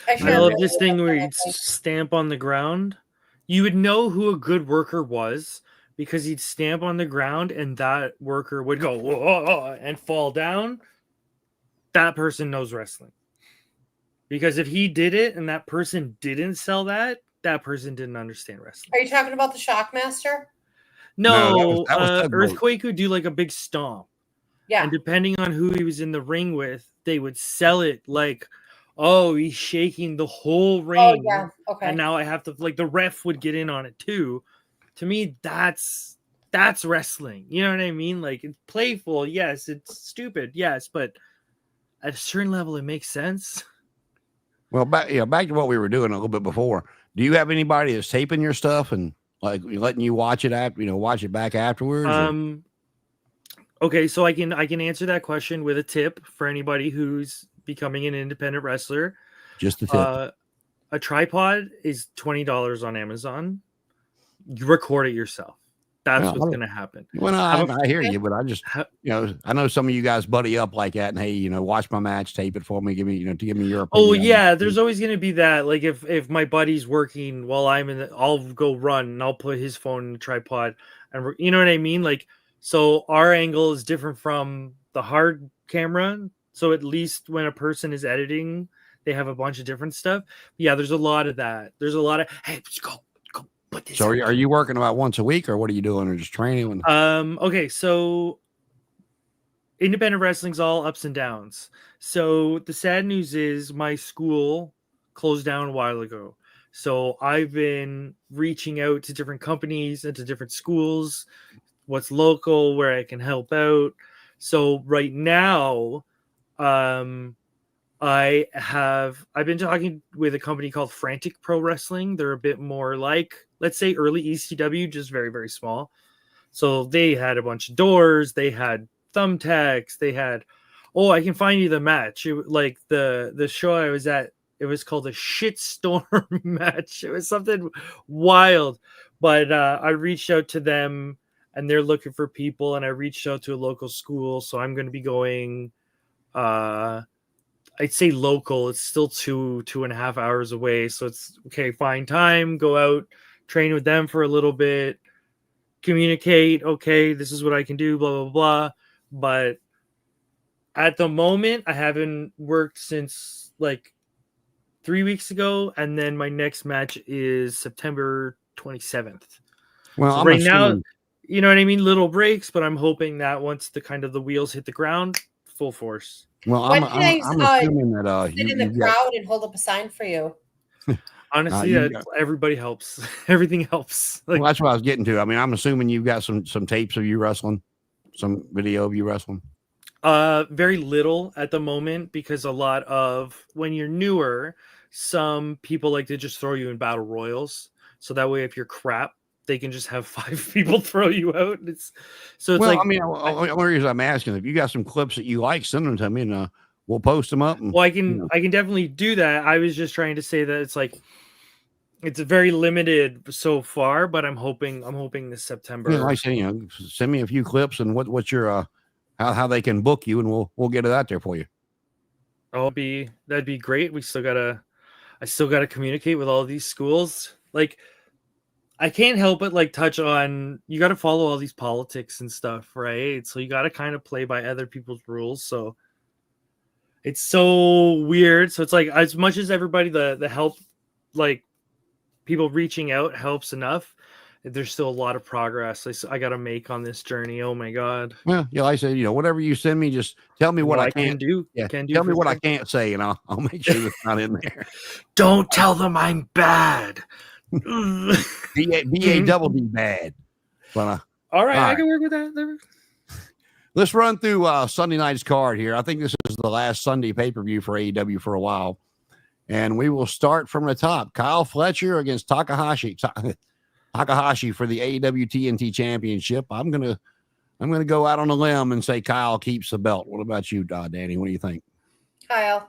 S3: I love this thing where you'd stamp on the ground. You would know who a good worker was because he'd stamp on the ground and that worker would go whoa, and fall down. That person knows wrestling. Because if he did it and that person didn't sell that person didn't understand wrestling.
S2: Are you talking about the Shockmaster?
S3: No, that was Earthquake would do like a big stomp.
S2: Yeah.
S3: And depending on who he was in the ring with, they would sell it like, oh, he's shaking the whole ring.
S2: Oh, yeah. Okay.
S3: And now I have to, like, the ref would get in on it too. To me, that's wrestling. You know what I mean? Like, it's playful. Yes. It's stupid. Yes. But at a certain level, it makes sense.
S1: Well, back to what we were doing a little bit before. Do you have anybody that's taping your stuff and like letting you watch it watch it back afterwards?
S3: Okay, so I can answer that question with a tip for anybody who's becoming an independent wrestler.
S1: Just a tip.
S3: A tripod is $20 on Amazon. You record it yourself. That's what's going to happen.
S1: Well, I hear you, but I just, I know some of you guys buddy up like that, and hey, watch my match, tape it for me, give me your opinion.
S3: Oh yeah, there's always going to be that. Like if my buddy's working while I'm I'll go run and I'll put his phone in the tripod, and you know what I mean. Like, so our angle is different from the hard camera. So at least when a person is editing, they have a bunch of different stuff. Yeah, there's a lot of that. There's a lot of hey, let's go.
S1: So are you working about once a week, or what are you doing, or just training?
S3: Okay, so independent wrestling's all ups and downs. So the sad news is my school closed down a while ago. So I've been reaching out to different companies and to different schools, what's local, where I can help out. So right now, I've been talking with a company called Frantic Pro Wrestling. They're a bit more like, let's say, early ECW, just very, very small. So they had a bunch of doors, they had thumbtacks, they had, oh, I can find you the match. Like the show I was at, it was called a shitstorm match. It was something wild. But I reached out to them and they're looking for people, and I reached out to a local school. So I'm going to be going, I'd say local. It's still 2.5 hours away. So it's okay, find time, go out, train with them for a little bit, communicate. Okay, this is what I can do, blah, blah, blah. But at the moment, I haven't worked since like 3 weeks ago, and then my next match is September 27th.
S1: Well,
S3: So
S1: I'm
S3: right
S1: assuming,
S3: now, you know what I mean? Little breaks, but I'm hoping that once the wheels hit the ground, full force.
S1: well,
S2: When can
S1: I'm
S2: I
S1: assuming that
S2: sit in the
S1: you've got,
S2: crowd and hold up a sign for you?
S3: Honestly,
S1: you've
S3: that everybody helps. Everything helps. Like,
S1: well, that's what I was getting to. I mean, I'm assuming you've got some tapes of you wrestling, some video of you wrestling.
S3: very little at the moment, because a lot of, when you're newer, some people like to just throw you in battle royals. So that way, if you're crap, they can just have 5 people throw you out. It's
S1: Well,
S3: like,
S1: I mean, one reason I'm asking, if you got some clips that you like, send them to me, and we'll post them up. And,
S3: well, I
S1: you know.
S3: can definitely do that. I was just trying to say that it's like, it's very limited so far, but I'm hoping this September.
S1: Like I said, send me a few clips and what's your how they can book you, and we'll get it out there for you.
S3: that'd be great. I still gotta communicate with all these schools. Like, I can't help but like touch on, you got to follow all these politics and stuff, right? So you got to kind of play by other people's rules. So it's so weird. So it's like, as much as everybody, the help, like people reaching out helps enough, there's still a lot of progress I got to make on this journey. Oh my God.
S1: Well, like I said, whatever you send me, just tell me what I
S3: can do.
S1: Yeah,
S3: Can do.
S1: tell me what
S3: sure.
S1: I can't say, and I'll make sure it's not in there.
S3: Don't tell them I'm bad.
S1: B-A double D bad. But,
S3: all right, I can work with that.
S1: Let's run through Sunday night's card here. I think this is the last Sunday pay-per-view for AEW for a while. And we will start from the top. Kyle Fletcher against Takahashi for the AEW TNT Championship. I'm gonna go out on a limb and say Kyle keeps the belt. What about you, Danny? What do you think?
S2: Kyle.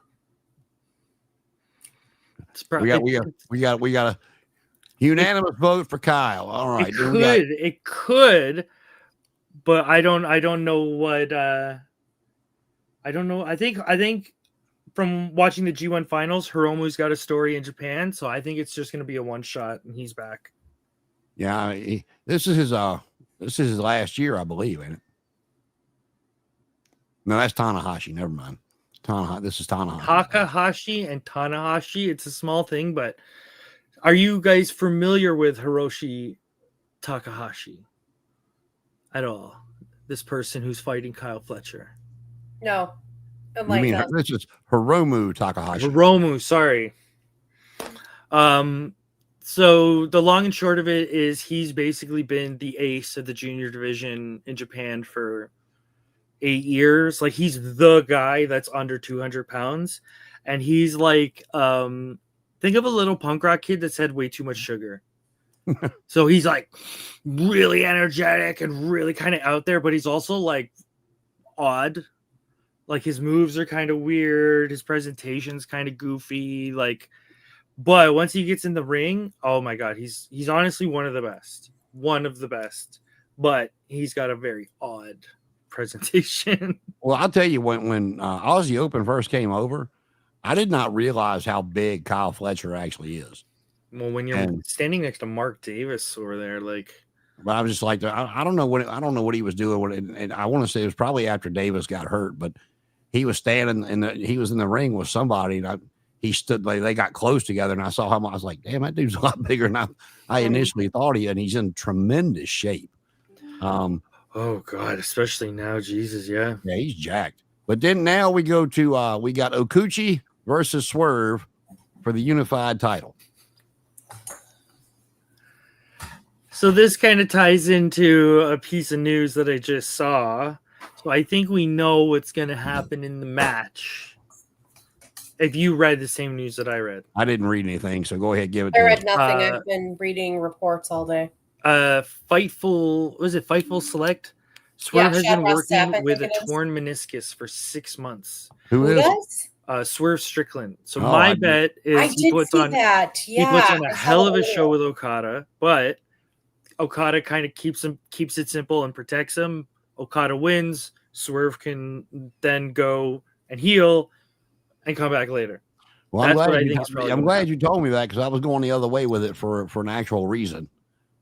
S1: We got a unanimous vote for Kyle. All right.
S3: It could, but I don't know what I don't know. I think from watching the G1 finals, Hiromu's got a story in Japan, so I think it's just going to be a one shot and he's back.
S1: Yeah, this is his last year, I believe, ain't it? No, that's Tanahashi. Never mind. This is Tanahashi.
S3: Takahashi and Tanahashi. It's a small thing, but are you guys familiar with Hiroshi Takahashi at all? This person who's fighting Kyle Fletcher.
S2: No.
S1: You mean this is Hiromu Takahashi?
S3: Hiromu, sorry. So the long and short of it is he's basically been the ace of the junior division in Japan for 8 years. Like, he's the guy that's under 200 pounds. And he's like, think of a little punk rock kid that's had way too much sugar. So he's like really energetic and really kind of out there, but he's also like odd. Like, his moves are kind of weird. His presentation's kind of goofy. Like, but once he gets in the ring, oh my God, he's honestly one of the best. But he's got a very odd presentation.
S1: Well, I'll tell you, when Aussie Open first came over, I did not realize how big Kyle Fletcher actually is.
S3: Well, when you're standing next to Mark Davis over there, like,
S1: but I was just like, I don't know what he was doing. And I want to say it was probably after Davis got hurt, but he was standing he was in the ring with somebody, and he stood. They got close together, and I saw him. I was like, damn, that dude's a lot bigger than I initially thought and he's in tremendous shape.
S3: Oh God, especially now, Jesus, yeah,
S1: he's jacked. But then now we go to we got Okuchi versus Swerve for the unified title.
S3: So this kind of ties into a piece of news that I just saw. So I think we know what's going to happen in the match. If you read the same news that I read.
S1: I didn't read anything, so go ahead, give it
S2: I
S1: to
S2: read
S1: us.
S2: nothing. I've been reading reports all day.
S3: Fightful Select? Swerve has been working with a torn meniscus for 6 months.
S1: Who is?
S2: Does?
S3: Swerve Strickland. So my bet is he puts on a hell of a show with Okada, but Okada kind of keeps it simple and protects him. Okada wins. Swerve can then go and heal and come back later.
S1: Well, I'm glad you told me that because I was going the other way with it for an actual reason.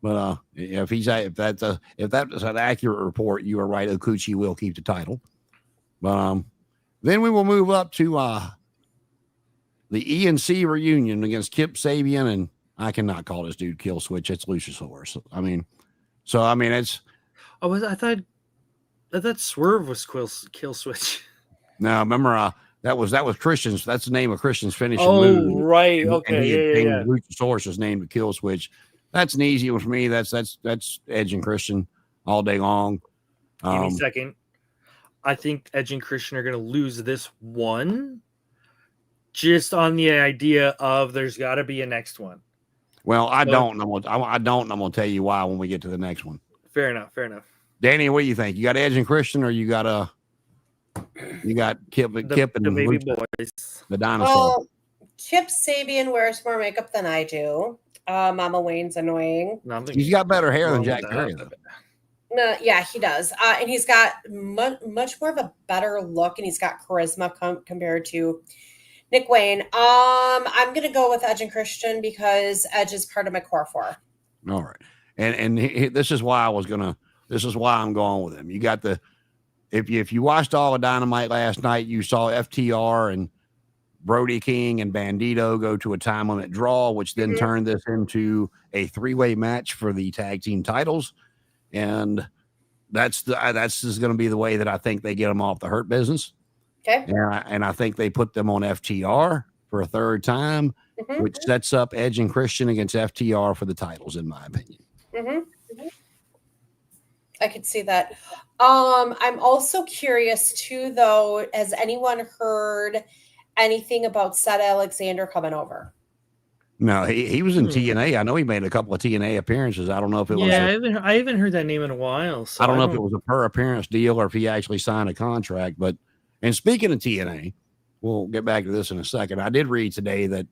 S1: But if that's an accurate report, you are right. Okuchi will keep the title. But then we will move up to the ENC reunion against Kip Sabian, and I cannot call this dude Kill Switch. It's Luchasaurus. It's.
S3: Oh, I thought Swerve was Kill Switch.
S1: No, remember that was Christian's. That's the name of Christian's finishing
S3: move.
S1: Oh,
S3: right. Okay.
S1: And Luchasaurus' name to Kill Switch. That's an easy one for me. That's Edge and Christian all day long.
S3: Give me a second. I think Edge and Christian are going to lose this one, just on the idea of there's got to be a next one.
S1: Well, I don't. I'm going to tell you why when we get to the next one.
S3: Fair enough.
S1: Danny, what do you think? You got Edge and Christian, or you got Kip and
S3: the baby boys,
S1: the dinosaur?
S2: Well, Kip Sabian wears more makeup than I do. Mama Wayne's annoying.
S1: He's got better hair than Jack Perry, though.
S2: No, yeah, he does. And he's got much more of a better look, and he's got charisma compared to Nick Wayne. I'm going to go with Edge and Christian because Edge is part of my core four.
S1: All right. And this is why I'm going with him. You got if you watched all of Dynamite last night, you saw FTR and Brody King and Bandito go to a time limit draw, which then turned this into a 3-way match for the tag team titles. And that's just going to be the way that I think they get them off the Hurt Business.
S2: Okay.
S1: And I think they put them on FTR for a third time, which sets up Edge and Christian against FTR for the titles, in my opinion.
S2: I could see that. I'm also curious too, though. Has anyone heard anything about Seth Alexander coming over?
S1: No, he was in TNA. I know he made a couple of TNA appearances. I don't know if it was.
S3: Yeah, I haven't heard that name in a while. So
S1: I don't know if it was a per appearance deal or if he actually signed a contract. But and speaking of TNA, we'll get back to this in a second. I did read today that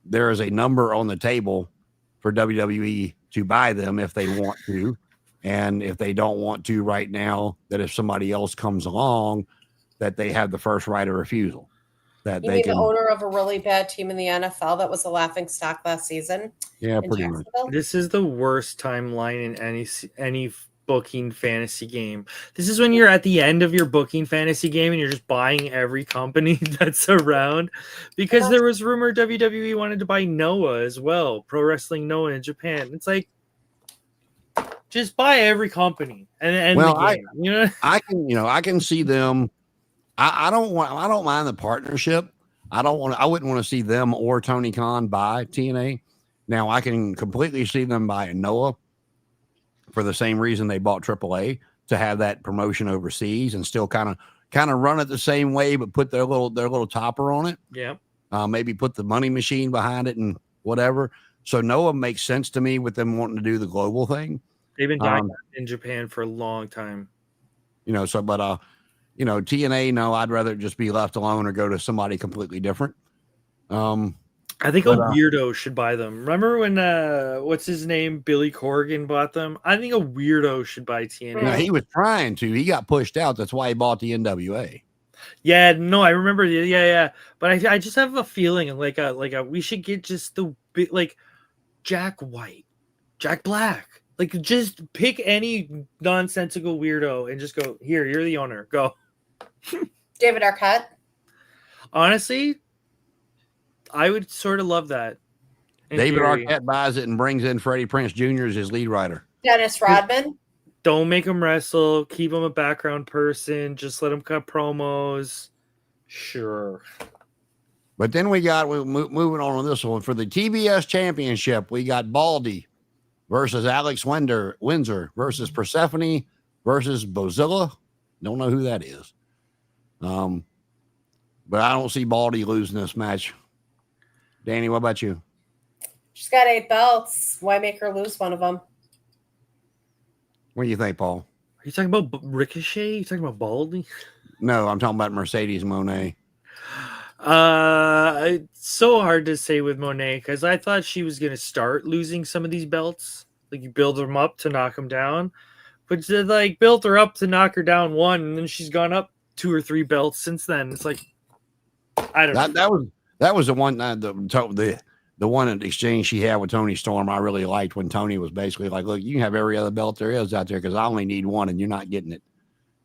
S1: there is a number on the table for WWE to buy them if they want to, and if they don't want to right now, that if somebody else comes along, that they have the first right of refusal. That
S2: you
S1: they can.
S2: The owner of a really bad team in the NFL that was a laughing stock last season.
S1: Yeah, pretty much.
S3: This is the worst timeline in any booking fantasy game. This is when you're at the end of your booking fantasy game and you're just buying every company that's around, because there was rumor WWE wanted to buy Noah as well, Pro Wrestling Noah in Japan. It's like, just buy every company and end the game.
S1: I can see them. I don't mind the partnership. I wouldn't want to see them or Tony Khan buy TNA. Now I can completely see them buying Noah for the same reason they bought AAA, to have that promotion overseas and still kind of run it the same way, but put their little topper on it.
S3: Yeah.
S1: Maybe put the money machine behind it and whatever. So Noah makes sense to me with them wanting to do the global thing.
S3: They've been dying in Japan for a long time.
S1: TNA, no, I'd rather just be left alone or go to somebody completely different.
S3: I think a weirdo should buy them. Remember when what's his name, Billy Corgan bought them? I think a weirdo should buy TNA.
S1: No, he was trying to. He got pushed out. That's why he bought the NWA.
S3: Yeah, no, I remember. Yeah. But I just have a feeling like we should get just the like Jack White, Jack Black. Like, just pick any nonsensical weirdo and just go, here, you're the owner. Go.
S2: David Arquette.
S3: Honestly, I would sort of love that.
S1: David Arquette buys it and brings in Freddie Prinze Jr. as his lead writer.
S2: Dennis Rodman.
S3: Don't make him wrestle. Keep him a background person. Just let him cut promos. Sure.
S1: But then we got moving on this one for the TBS Championship. We got Baldy versus Alex Windsor versus Persephone versus Bozilla. Don't know who that is. But I don't see Baldy losing this match. Danny, what about you?
S2: She's got 8 belts. Why make her lose one of them?
S1: What do you think, Paul?
S3: Are you talking about Ricochet? Are you talking about Baldy?
S1: No, I'm talking about Mercedes Moné.
S3: It's so hard to say with Moné because I thought she was going to start losing some of these belts. Like you build them up to knock them down, but you like built her up to knock her down one, and then she's gone up 2 or 3 belts since then. It's like I don't know.
S1: That was the one the one exchange she had with Tony Storm. I really liked when Tony was basically like, "Look, you can have every other belt there is out there because I only need one, and you're not getting it."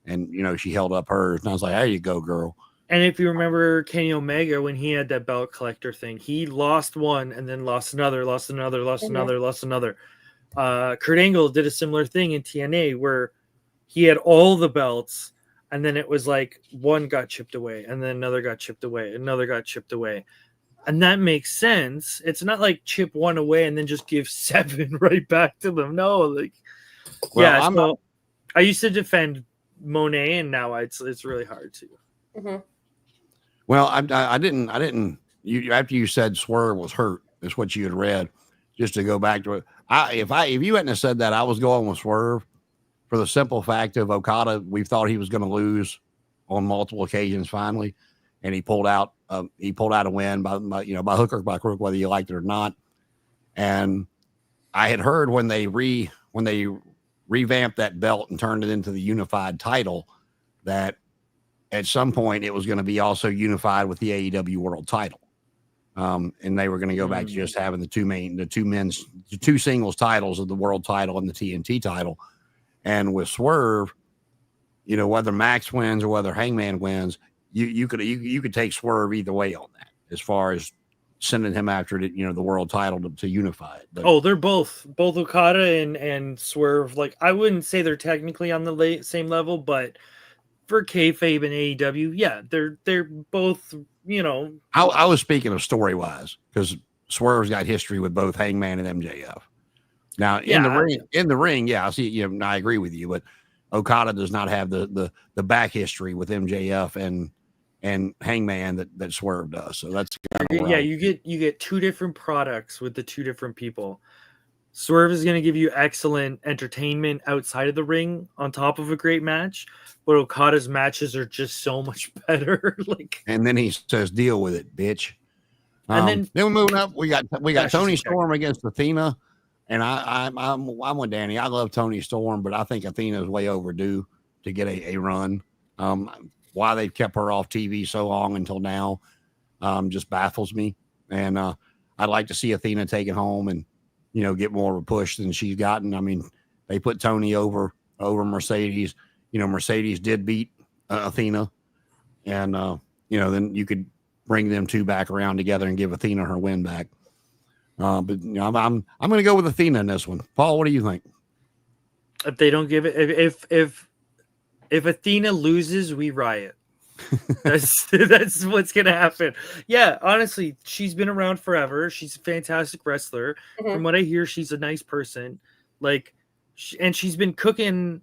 S1: And she held up hers, and I was like, "There you go, girl."
S3: And if you remember Kenny Omega, when he had that belt collector thing, he lost one and then lost another. Kurt Angle did a similar thing in TNA where he had all the belts, and then it was like one got chipped away, and then another got chipped away, another got chipped away. And that makes sense. It's not like chip one away and then just give 7 right back to them. No, like, well, so I used to defend Moné, and now it's really hard to.
S2: Mm-hmm.
S1: Well, I didn't. You after you said Swerve was hurt, is what you had read. Just to go back to it, if you hadn't have said that, I was going with Swerve for the simple fact of Okada. We thought he was going to lose on multiple occasions finally, and he pulled out a win by hook or by crook, whether you liked it or not. And I had heard when they revamped that belt and turned it into the unified title that at some point it was going to be also unified with the AEW World Title. And they were going to go back to just having the two singles titles of the world title and the TNT title. And with Swerve, whether Max wins or whether Hangman wins, you could take Swerve either way on that, as far as sending him after the world title to unify it. But,
S3: they're both Okada and Swerve. Like, I wouldn't say they're technically on the same level, but for kayfabe and AEW, yeah, they're both.
S1: I was speaking of story wise because Swerve's got history with both Hangman and MJF. Now in the ring, yeah, I see. I agree with you, but Okada does not have the back history with MJF and Hangman that Swerve does. So that's
S3: you get 2 different products with the 2 different people. Swerve is going to give you excellent entertainment outside of the ring on top of a great match, but Okada's matches are just so much better.
S1: And then he says, "Deal with it, bitch."
S3: And
S1: then we're moving up. We got Tony Storm against Athena, and I'm with Danny. I love Tony Storm, but I think Athena is way overdue to get a run. Why they've kept her off TV so long until now just baffles me. And I'd like to see Athena take it home and get more of a push than she's gotten. I mean, they put Tony over Mercedes. Mercedes did beat Athena, and then you could bring them 2 back around together and give Athena her win back. But I'm going to go with Athena in this one. Paul, what do you think?
S3: If they don't give it, if Athena loses, we riot. That's what's gonna happen. Yeah, honestly, she's been around forever. She's a fantastic wrestler. Mm-hmm. From what I hear, she's a nice person. And she's been cooking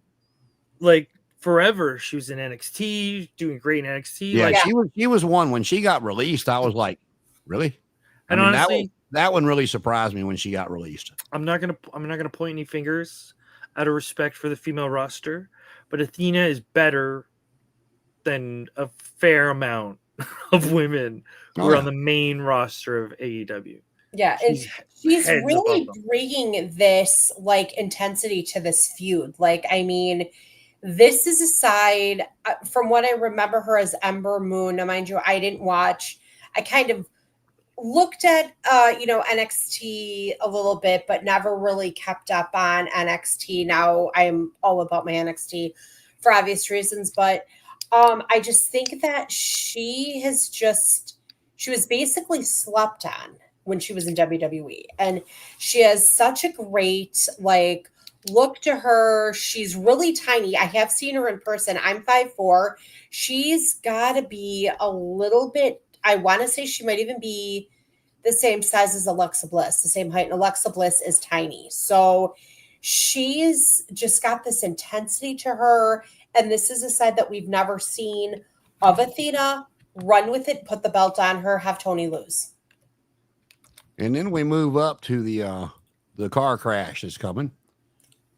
S3: forever. She was in NXT, doing great in NXT.
S1: Yeah, she was one when she got released. I was like, really?
S3: And honestly,
S1: that one really surprised me when she got released.
S3: I'm not gonna point any fingers out of respect for the female roster, but Athena is better than a fair amount of women who are on the main roster of AEW.
S2: Yeah, she's really bringing this intensity to this feud. This is a side from what I remember her as Ember Moon. Now, mind you, I didn't watch. I kind of looked at NXT a little bit, but never really kept up on NXT. Now I'm all about my NXT for obvious reasons, but I just think that she was basically slept on when she was in WWE, and she has such a great look to her. She's really tiny. I have seen her in person. I'm 5'4". She's got to be a little bit I want to say she might even be the same size as Alexa Bliss, the same height. And Alexa Bliss is tiny. So she's just got this intensity to her. And this is a side that we've never seen of Athena. Run with it, put the belt on her, have Tony lose.
S1: And then we move up to the car crash that's coming.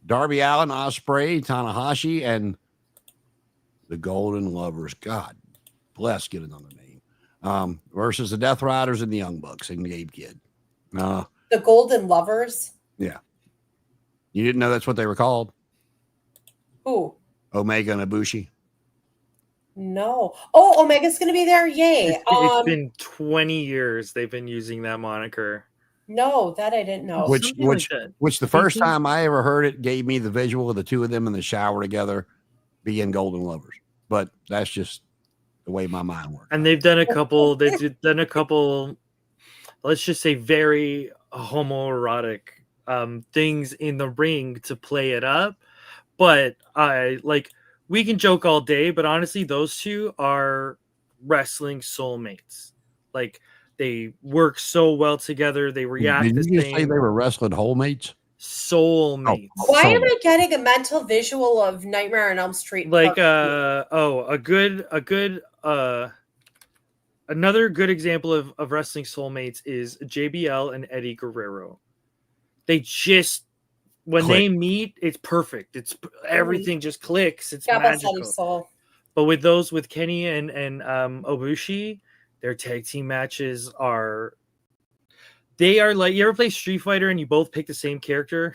S1: Darby Allin, Ospreay, Tanahashi, and the Golden Lovers. God bless, get another name. Versus the Death Riders and the Young Bucks and Gabe Kidd.
S2: The Golden Lovers?
S1: Yeah. You didn't know that's what they were called?
S2: Who?
S1: Omega and Ibushi.
S2: No. Oh, Omega's going to be there? Yay.
S3: It's been 20 years they've been using that moniker.
S2: No, that I didn't know.
S1: Which the first time I ever heard it gave me the visual of the two of them in the shower together being Golden Lovers. But that's just the way my mind works.
S3: And they've done a couple, let's just say very homoerotic things in the ring to play it up. But we can joke all day, but honestly, those two are wrestling soulmates. Like, they work so well together. They react
S1: Did
S3: the
S1: you just
S3: same.
S1: say they were wrestling wholemates?
S3: Soulmates.
S2: Why am I getting a mental visual of Nightmare on Elm Street?
S3: Like another good example of wrestling soulmates is JBL and Eddie Guerrero. They just they meet, it's perfect. It's everything just clicks. It's magical. But with Kenny and Ibushi, their tag team matches are like, you ever play Street Fighter and you both pick the same character?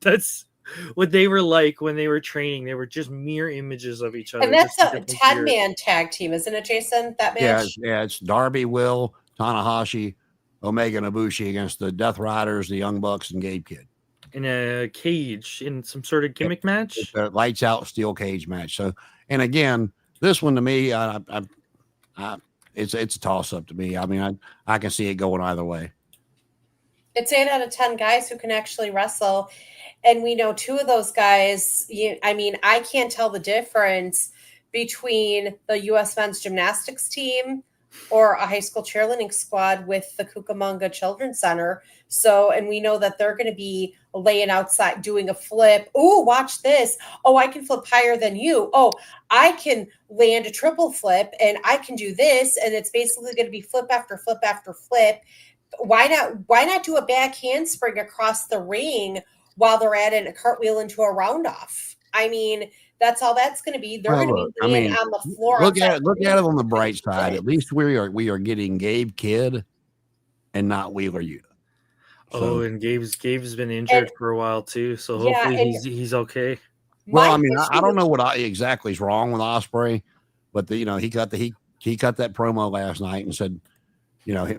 S3: That's what they were like when they were training. They were just mirror images of each other.
S2: And that's a 10-man tag team, isn't it, Jason? That match?
S1: Yeah, it's Darby, Will, Tanahashi, Omega, and Ibushi against the Death Riders, the Young Bucks, and Gabe Kidd.
S3: In a cage, in some sort of gimmick match?
S1: It's a lights out steel cage match. So, and again, this one to me, it's a toss up to me. I mean, I can see it going either way.
S2: It's 8 out of 10 guys who can actually wrestle. And we know two of those guys. I can't tell the difference between the U.S. men's gymnastics team or a high school cheerleading squad with the Cucamonga Children's Center. So, and we know that they're going to be laying outside doing a flip. Oh, watch this. Oh, I can flip higher than you. Oh, I can land a triple flip and I can do this. And it's basically going to be flip after flip after flip. Why not do a back handspring across the ring while they're at it, a cartwheel into a roundoff? I mean, that's all that's going to be. They're going to be laying on the floor.
S1: Look at it on the bright side. At least we are getting Gabe Kidd and not Wheeler Yuta.
S3: So, and Gabe's been injured for a while too. So hopefully he's okay.
S1: Well, I mean, I don't know what exactly is wrong with Ospreay, but he cut that promo last night and said,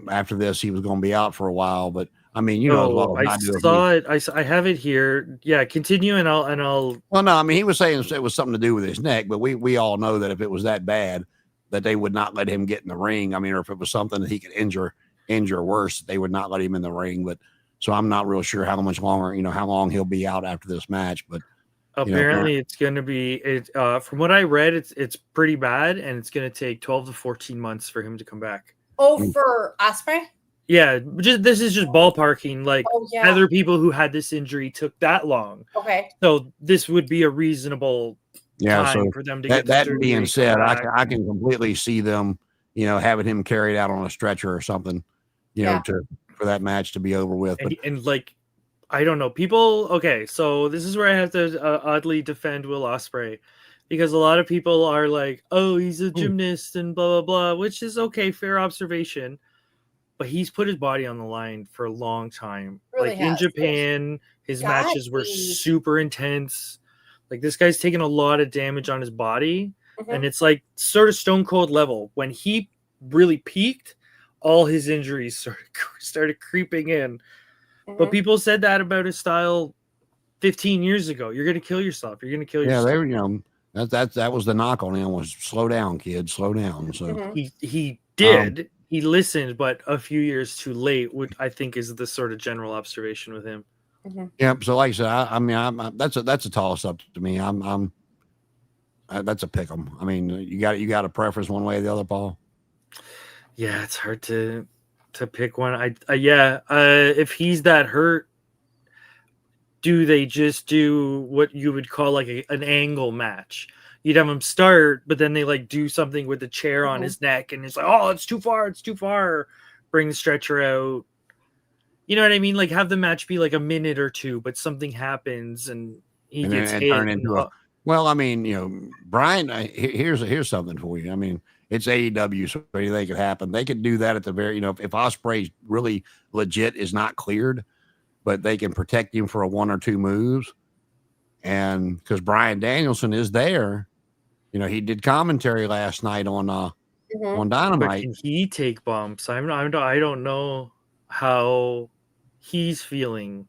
S1: after this he was going to be out for a while. But I mean,
S3: I saw it. I have it here. Yeah, continue and I'll.
S1: Well, no, I mean, he was saying it was something to do with his neck, but we all know that if it was that bad, that they would not let him get in the ring. I mean, or if it was something that he could injure worse, they would not let him in the ring. But so I'm not real sure how much longer, how long he'll be out after this match. But
S3: apparently, it's going to be from what I read, it's pretty bad, and it's going to take 12 to 14 months for him to come back.
S2: Oh, for Ospreay?
S3: Yeah, this is just ballparking. Like, other people who had this injury took that long.
S2: Okay.
S3: So this would be a reasonable time for them to get
S1: that being said, I can completely see them, having him carried out on a stretcher or something, for that match to be over with.
S3: And like, I don't know, people. Okay, so this is where I have to oddly defend Will Ospreay, because a lot of people are like, "Oh, he's a gymnast and blah blah blah," which is okay, fair observation. But he's put his body on the line for a long time.
S2: Really
S3: like in Japan, his matches were super intense. Like, this guy's taken a lot of damage on his body, and it's like sort of Stone Cold level. When he really peaked, all his injuries started creeping in. But people said that about his style 15 years ago. You're going to kill yourself. You're going to kill yourself.
S1: Yeah, they were, that was the knock on him, was slow down, kid, slow down. So
S3: he did. He listened, but a few years too late, which I think is the sort of general observation with him.
S1: Yeah. So like I said, I mean, that's a toss up to me. That's a pick 'em. I mean, you got a preference one way or the other, Paul?
S3: Yeah, it's hard to pick one. If he's that hurt, do they just do what you would call like an angle match? You'd have him start, but then they like do something with the chair on his neck, and it's like, oh, it's too far. Bring the stretcher out. You know what I mean? Like have the match be like a minute or two, but something happens and he gets hit.
S1: Turn into a. Well, I mean, you know, Brian. Here's something for you. I mean, it's AEW, so anything could happen. They could do that at the very, you know, if Ospreay really legit is not cleared, but they can protect him for a 1 or 2 moves, and because Bryan Danielson is there, you know, he did commentary last night on Dynamite.
S3: But can he take bumps? I don't know how he's feeling.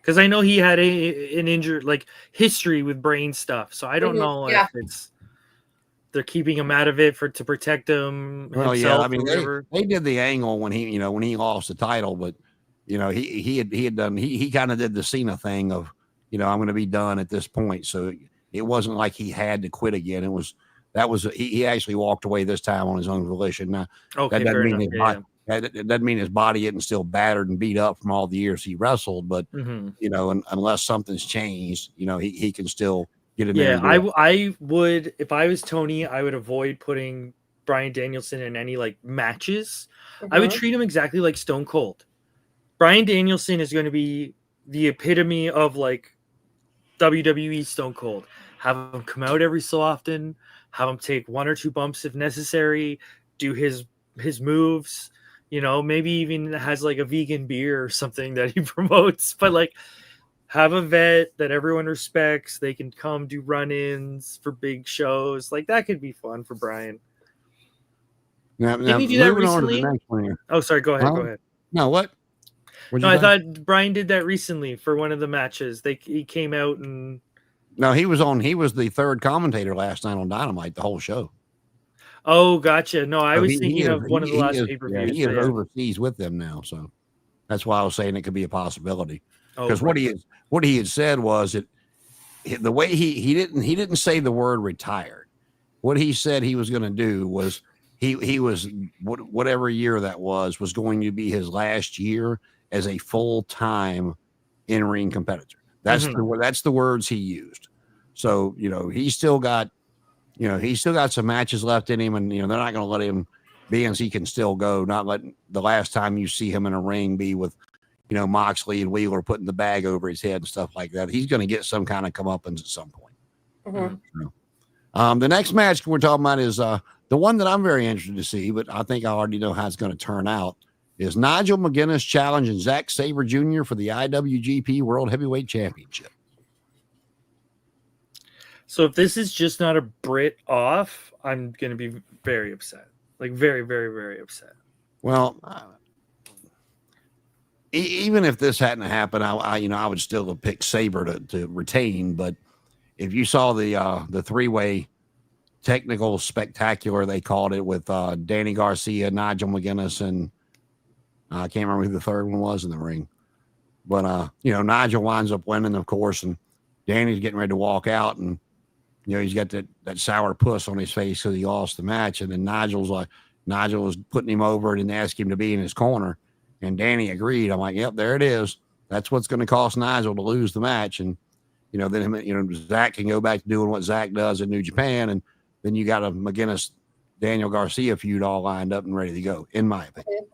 S3: Because I know he had an injured like history with brain stuff, so I don't know if it's they're keeping him out of it to protect him.
S1: Well, yeah, I mean they did the angle when he lost the title, but you know he kind of did the Cena thing of, you know, I'm going to be done at this point, so it wasn't like he had to quit again. He actually walked away this time on his own volition. Now
S3: okay,
S1: that doesn't mean his body isn't still battered and beat up from all the years he wrestled, but you know, unless something's changed, you know, he can still get in there.
S3: Yeah, I would, if I was Tony, I would avoid putting Bryan Danielson in any like matches. I would treat him exactly like Stone Cold. Bryan Danielson is going to be the epitome of like WWE Stone Cold. Have him come out every so often, have him take 1 or 2 bumps if necessary, do his moves. You know, maybe even has like a vegan beer or something that he promotes, but like have a vet that everyone respects. They can come do run-ins for big shows. Like that could be fun for Brian.
S1: Didn't he do that recently?
S3: Oh, sorry. Go ahead. Go ahead.
S1: No, what?
S3: No, I thought Brian did that recently for one of the matches. He came out and.
S1: No, he was the third commentator last night on Dynamite, the whole show.
S3: Oh, gotcha. No, I was thinking of one of the last pay-per-views.
S1: He is overseas with them now, so that's why I was saying it could be a possibility. Because what he had said was that the way he didn't say the word retired. What he said he was going to do was he was whatever year that was going to be his last year as a full-time in-ring competitor. That's the words he used. So, you know, he's still got some matches left in him, and you know they're not going to let him be, as he can still go. Not letting the last time you see him in a ring be with, you know, Moxley and Wheeler putting the bag over his head and stuff like that. He's going to get some kind of comeuppance at some point. The next match we're talking about is the one that I'm very interested to see, but I think I already know how it's going to turn out. Is Nigel McGuinness challenging Zack Sabre Jr. for the IWGP World Heavyweight Championship?
S3: So if this is just not a Brit off, I'm going to be very upset. Like very, very, very upset. Well,
S1: even if this hadn't happened, I would still have picked Sabre to retain. But if you saw the 3-way technical spectacular, they called it, with Danny Garcia, Nigel McGuinness, and I can't remember who the third one was in the ring. But you know, Nigel winds up winning, of course, and Danny's getting ready to walk out, and you know, he's got that sour puss on his face because he lost the match. And then Nigel was putting him over and asked him to be in his corner. And Danny agreed. I'm like, yep, there it is. That's what's going to cost Nigel to lose the match. And, you know, then, you know, Zach can go back to doing what Zach does in New Japan. And then you got a McGuinness, Daniel Garcia feud all lined up and ready to go, in my opinion.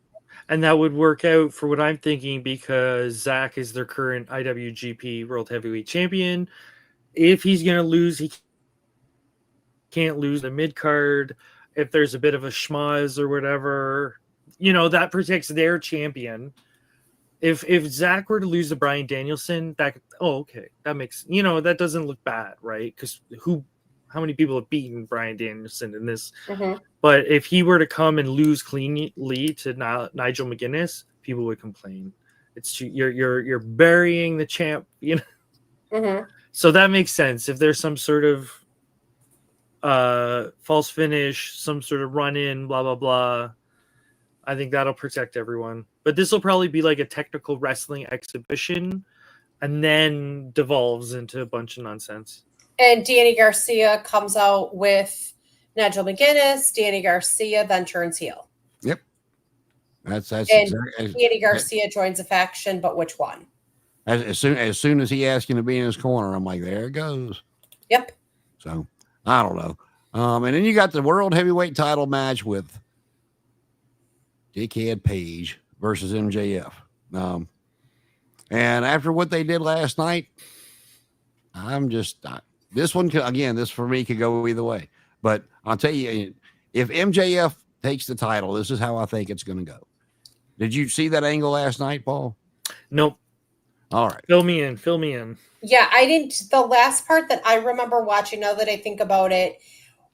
S3: And that would work out for what I'm thinking, because Zach is their current IWGP World Heavyweight Champion. If he's going to lose, he can't lose the mid card. If there's a bit of a schmozz or whatever, you know, that protects their champion. If Zach were to lose to Bryan Danielson, that makes, you know, that doesn't look bad, right? Because how many people have beaten Bryan Danielson in this? But if he were to come and lose cleanly to Nigel McGuinness, people would complain. It's you're burying the champ, you know. So that makes sense. If there's some sort of false finish, some sort of run in, blah blah blah, I think that'll protect everyone. But this will probably be like a technical wrestling exhibition, and then devolves into a bunch of nonsense.
S2: And Danny Garcia comes out with Nigel McGuinness. Danny Garcia then turns heel.
S1: Yep. That's
S2: And
S1: exactly
S2: Andy Garcia joins a faction, but which one?
S1: as soon as he asked him to be in his corner, I'm like, there it goes.
S2: Yep.
S1: So I don't know. And then you got the world heavyweight title match with Dickhead Page versus MJF. And after what they did last night, this one again. This for me could go either way. But I'll tell you, if MJF takes the title, this is how I think it's going to go. Did you see that angle last night, Paul?
S3: Nope.
S1: All right.
S3: Fill me in.
S2: Yeah, I didn't. The last part that I remember watching, now that I think about it,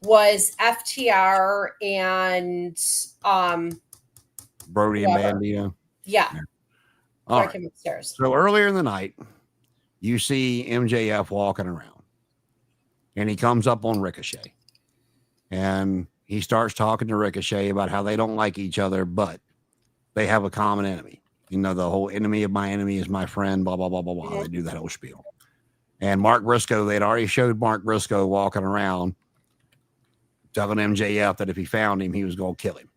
S2: was FTR and
S1: Brody and Bandito.
S2: Yeah.
S1: All right.
S2: Upstairs.
S1: So earlier in the night, you see MJF walking around, and he comes up on Ricochet, and he starts talking to Ricochet about how they don't like each other, but they have a common enemy. You know, the whole enemy of my enemy is my friend, blah, blah, blah, blah, blah. They do that whole spiel. And Mark Briscoe, they'd already showed Mark Briscoe walking around telling MJF that if he found him, he was going to kill him.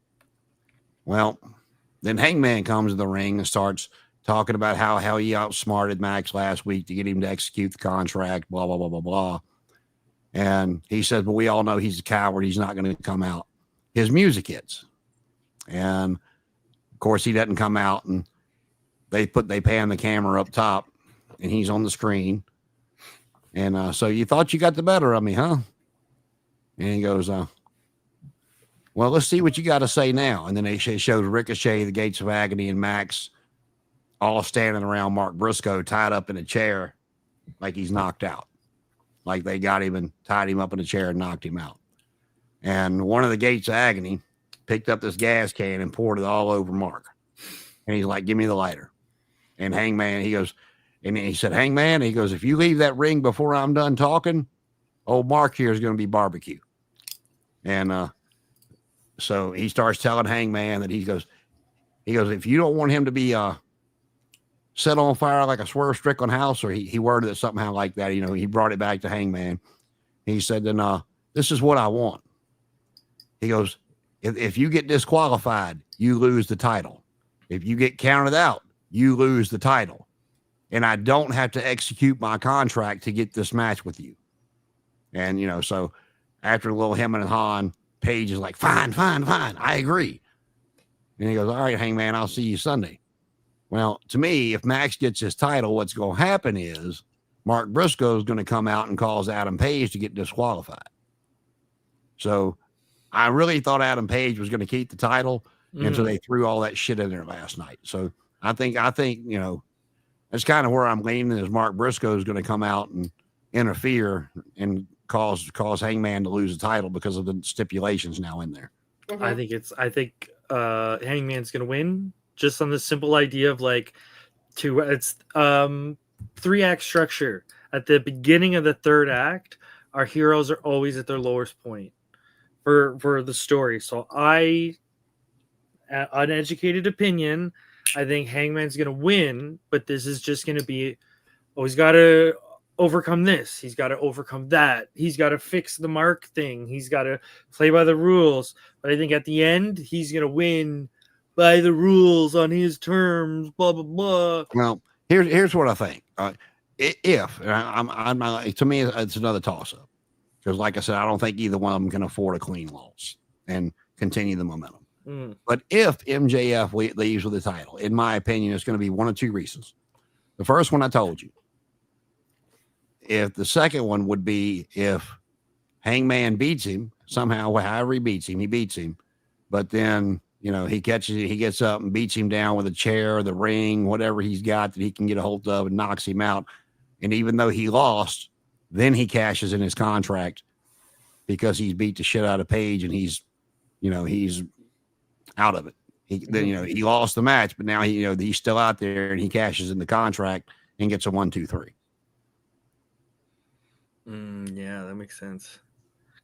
S1: Well, then Hangman comes to the ring and starts talking about how he outsmarted Max last week to get him to execute the contract, blah, blah, blah, blah, blah. And he says, but we all know he's a coward. He's not going to come out. His music hits. And of course, he doesn't come out, and they pan the camera up top, and he's on the screen. And so you thought you got the better of me, huh? And he goes, well, let's see what you got to say now. And then they shows Ricochet, the Gates of Agony, and Max all standing around Mark Briscoe tied up in a chair like he's knocked out. Like they got him and tied him up in a chair and knocked him out. And one of the Gates of Agony picked up this gas can and poured it all over Mark. And he's like, give me the lighter. And Hangman, he goes, and he said, Hangman, he goes, if you leave that ring before I'm done talking, old Mark here is going to be barbecue. And so he starts telling Hangman that he goes, if you don't want him to be set on fire like a Swerve Strickland house, or he worded it somehow like that, you know, he brought it back to Hangman. He said, then this is what I want. He goes, if you get disqualified, you lose the title. If you get counted out, you lose the title. And I don't have to execute my contract to get this match with you. And, you know, so after a little hemming and hawing, Paige is like, fine. I agree. And he goes, all right, Hangman, I'll see you Sunday. Well, to me, if Max gets his title, what's going to happen is Mark Briscoe is going to come out and cause Adam Page to get disqualified. So I really thought Adam Page was going to keep the title. And so they threw all that shit in there last night. So I think, you know, that's kind of where I'm leaning, is Mark Briscoe is going to come out and interfere and cause Hangman to lose the title because of the stipulations now in there.
S3: Mm-hmm. I think Hangman's going to win, just on the simple idea of like it's 3-act structure. At the beginning of the third act, our heroes are always at their lowest point for the story. So uneducated opinion, I think Hangman's going to win, but this is just going to be, he's got to overcome this. He's got to overcome that. He's got to fix the Mark thing. He's got to play by the rules. But I think at the end, he's going to win by the rules on his terms, blah, blah, blah.
S1: Well, here's what I think. To me, it's another toss-up. Because like I said, I don't think either one of them can afford a clean loss and continue the momentum. But if MJF leaves with the title, in my opinion, it's going to be one of two reasons. The first one I told you. If the second one would be if Hangman beats him somehow, however he beats him. But then, you know, he gets up and beats him down with a chair, the ring, whatever he's got that he can get a hold of, and knocks him out. And even though he lost, then he cashes in his contract because he's beat the shit out of Page, and he's out of it. Then, you know, he lost the match, but now he's still out there, and he cashes in the contract and gets a 1, 2, 3.
S3: Yeah, that makes sense.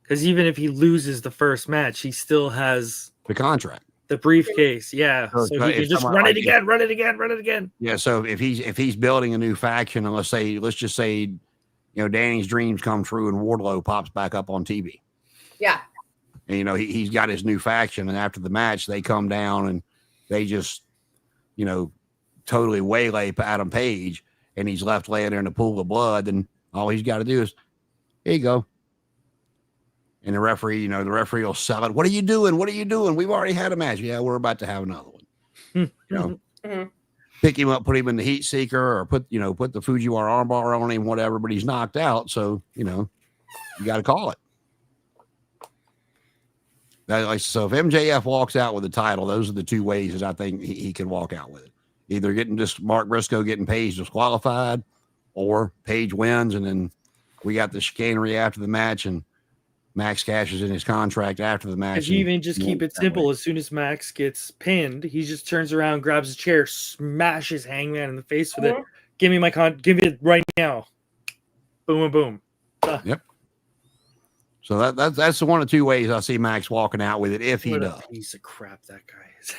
S3: Because even if he loses the first match, he still has
S1: the contract,
S3: the briefcase. Yeah, so he can just run it again.
S1: Yeah. So if he's building a new faction, and let's just say, you know, Danny's dreams come true, and Wardlow pops back up on TV.
S2: Yeah.
S1: and he's got his new faction. And after the match, they come down and they just totally waylay Adam Page, and he's left laying there in a pool of blood. And all he's got to do is, here you go. And the referee, the referee will sell it. What are you doing? What are you doing? We've already had a match. Yeah, we're about to have another one.
S2: Mm-hmm.
S1: Pick him up, put him in the heat seeker, or put the Fujiwara armbar on him, whatever. But he's knocked out, so you got to call it. So if MJF walks out with the title, those are the two ways that I think he can walk out with it. Either getting just Mark Briscoe getting Page disqualified, or Page wins, and then we got the chicanery after the match, and Max cashes in his contract after the match.
S3: If you even just keep it simple, as soon as Max gets pinned, he just turns around, grabs a chair, smashes Hangman in the face with it. Give me give me it right now. Boom, boom, boom.
S1: Yep. So that's the one of two ways I see Max walking out with it if he does.
S3: Piece of crap that guy is.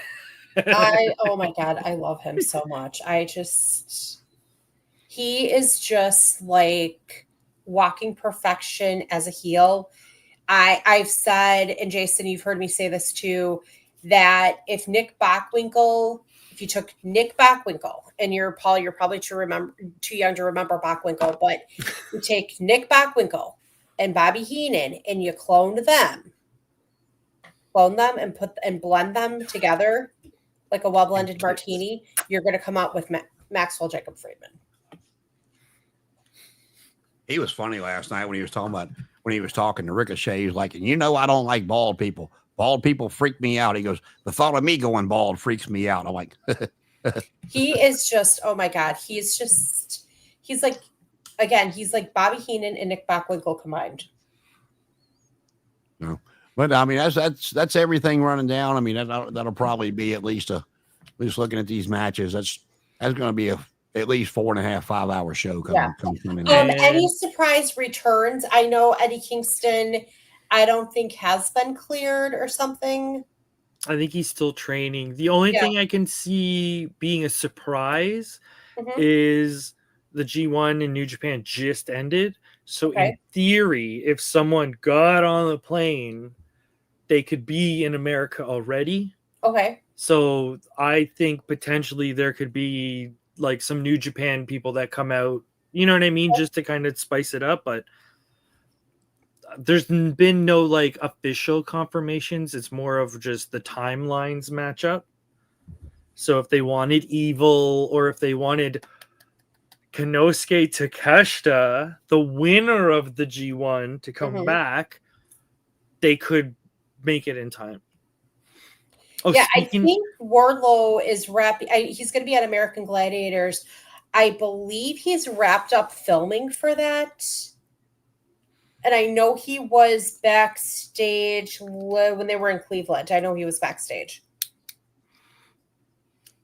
S2: Oh my God, I love him so much. He is just like walking perfection as a heel. I've said, and Jason, you've heard me say this too, that if you took Nick Bockwinkel, and you're probably too young to remember Bockwinkel, but you take Nick Bockwinkel and Bobby Heenan and you clone them and blend them together like a well-blended martini, you're going to come out with Maxwell Jacob Friedman.
S1: He was funny last night when he was talking to Ricochet. He was like, I don't like bald people. Bald people freak me out. He goes, the thought of me going bald freaks me out. I'm like,
S2: he is just, oh my God. He's like Bobby Heenan and Nick Bockwinkel combined.
S1: No, but I mean, that's everything running down. I mean, that'll probably be at least looking at these matches. That's going to be at least 4.5, 5 hour show coming.
S2: Any surprise returns? I know Eddie Kingston, I don't think has been cleared or something.
S3: I think he's still training. The only thing I can see being a surprise is the G1 in New Japan just ended. So in theory, if someone got on the plane, they could be in America already.
S2: Okay.
S3: So I think potentially there could be like some New Japan people that come out, you know what I mean? Just to kind of spice it up. But there's been no like official confirmations. It's more of just the timelines match up. So if they wanted Evil, or if they wanted Konosuke Takeshita, the winner of the G1, to come back, they could make it in time.
S2: I think Wardlow is he's going to be at American Gladiators. I believe he's wrapped up filming for that. And I know he was backstage when they were in Cleveland. I know he was backstage.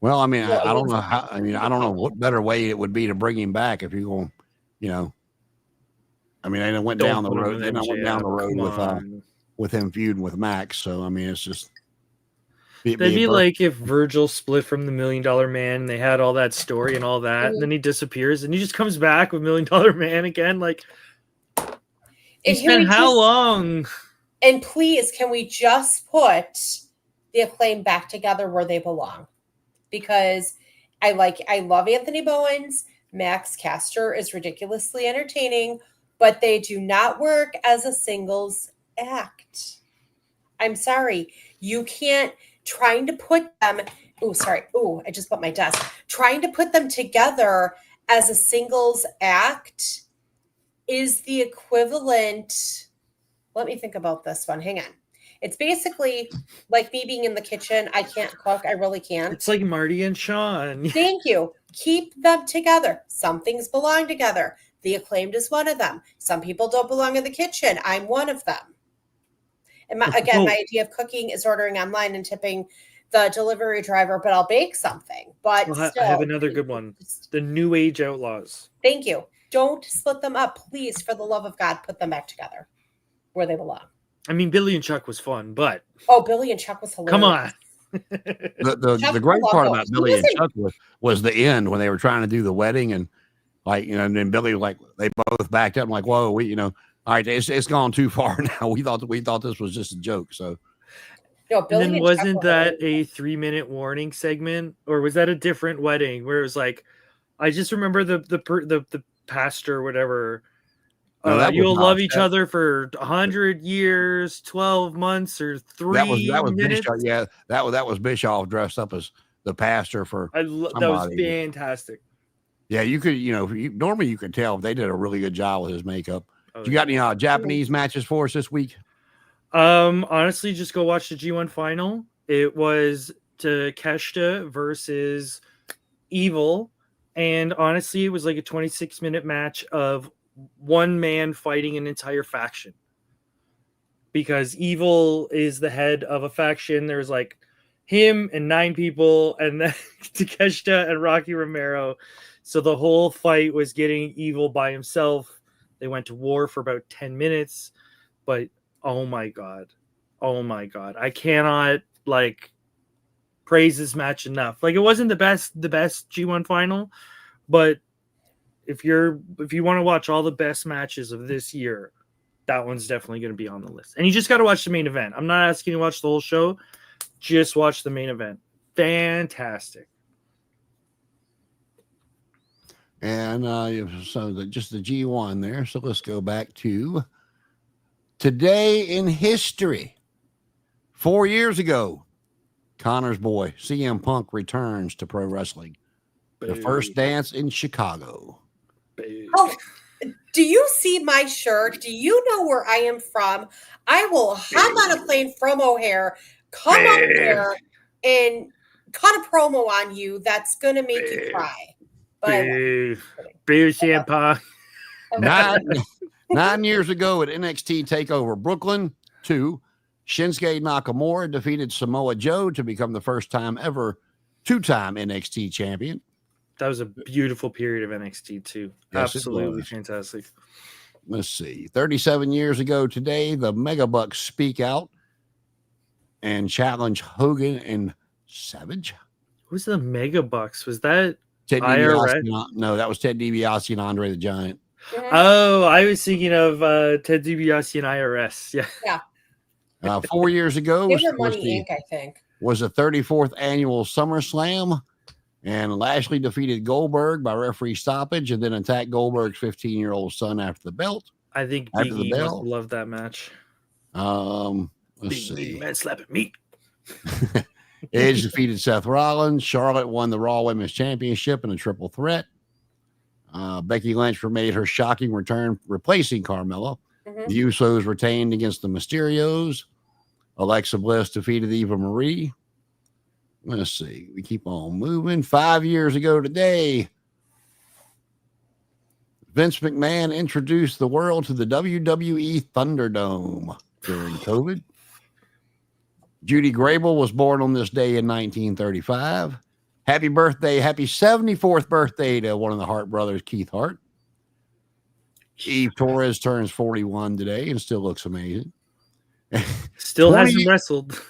S1: Well, I mean, I don't know how. I mean, I don't know what better way it would be to bring him back if you're going, I mean, they went down the road. They went down the road with him feuding with Max. So I mean, it's just.
S3: That'd be like if Virgil split from the $1 Million Man, and they had all that story and all that, and then he disappears, and he just comes back with $1 Million Man again. Like, it's been how long?
S2: And please, can we just put the Acclaim back together where they belong? Because I love Anthony Bowens. Max Caster is ridiculously entertaining, but they do not work as a singles act. I'm sorry. You can't. Trying to put them, I just put my desk. Trying to put them together as a singles act is the equivalent. Let me think about this one. Hang on. It's basically like me being in the kitchen. I can't cook. I really can't.
S3: It's like Marty and Sean.
S2: Thank you. Keep them together. Some things belong together. The Acclaimed is one of them. Some people don't belong in the kitchen. I'm one of them. And my idea of cooking is ordering online and tipping the delivery driver, but I'll bake something. But
S3: I have another good one. The New Age Outlaws.
S2: Thank you. Don't split them up. Please, for the love of God, put them back together where they belong.
S3: I mean, Billy and Chuck was fun, but...
S2: Oh, Billy and Chuck was hilarious.
S3: Come on.
S1: the great part about Billy and Chuck was the end when they were trying to do the wedding, and and then Billy, like, they both backed up. I'm like, whoa, All right, it's gone too far now. We thought this was just a joke. So
S2: No,
S3: And
S2: Billy
S3: then
S2: and
S3: wasn't
S2: Jeff were
S3: that
S2: hilarious.
S3: a 3-minute warning segment, or was that a different wedding where it was like, I just remember the pastor, whatever.
S1: no, that was
S3: You'll
S1: not
S3: love each other for 100 years, 12 months, or
S1: that
S3: 3
S1: was
S3: minutes.
S1: Bischoff. Yeah, that was Bischoff dressed up as the pastor for
S3: That was
S1: somebody.
S3: fantastic.
S1: Yeah, you could, normally you could tell if they did a really good job with his makeup.
S3: Oh,
S1: You got any Japanese matches for us this week?
S3: Honestly, just go watch the G1 final. It was Takeshita versus Evil, and honestly, it was like a 26-minute match of one man fighting an entire faction. Because Evil is the head of a faction. There's like him and 9 people, and then Takeshita and Rocky Romero. So the whole fight was getting Evil by himself. They went to war for about 10 minutes, but oh my god, I cannot praise this match enough. Like, it wasn't the best G1 final, but if you want to watch all the best matches of this year, that one's definitely going to be on the list. And you just got to watch the main event. I'm not asking you to watch the whole show. Just watch the main event. Fantastic.
S1: And just the G1 there. So let's go back to today in history. 4 years ago, Connor's boy, CM Punk, returns to pro wrestling. The first dance in Chicago.
S2: Oh, do you see my shirt? Do you know where I am from? I will hop on a plane from O'Hare, come up there, and cut a promo on you that's going to make you cry. But
S3: Boo, CM Punk.
S1: 9 years ago at NXT TakeOver Brooklyn 2, Shinsuke Nakamura defeated Samoa Joe to become the first time ever 2-time NXT champion.
S3: That was a beautiful period of NXT too.
S1: Yes,
S3: absolutely fantastic.
S1: Let's see. 37 years ago today, the Mega Bucks speak out and challenge Hogan and Savage.
S3: Who's the Mega Bucks? Was that
S1: Ted
S3: IRS?
S1: DiBiase? No, that was Ted DiBiase and Andre the Giant.
S3: Oh, I was thinking of Ted DiBiase and IRS.
S2: Yeah.
S1: 4 years ago
S2: They were Money Inc., I think.
S1: Was the 34th annual SummerSlam, and Lashley defeated Goldberg by referee stoppage and then attacked Goldberg's 15-year-old son after the belt.
S3: I think Big E must have loved that match.
S1: Let's see.
S3: Man slapping meat.
S1: Edge defeated Seth Rollins. Charlotte won the Raw Women's Championship in a triple threat. Becky Lynch made her shocking return, replacing Carmella. The Usos retained against the Mysterios. Alexa Bliss defeated Eva Marie. Let's see. We keep on moving. 5 years ago today, Vince McMahon introduced the world to the WWE Thunderdome during COVID. Judy Grable was born on this day in 1935. Happy birthday, happy 74th birthday to one of the Hart brothers, Keith Hart. Eve Torres turns 41 today and still looks amazing.
S3: Still hasn't wrestled.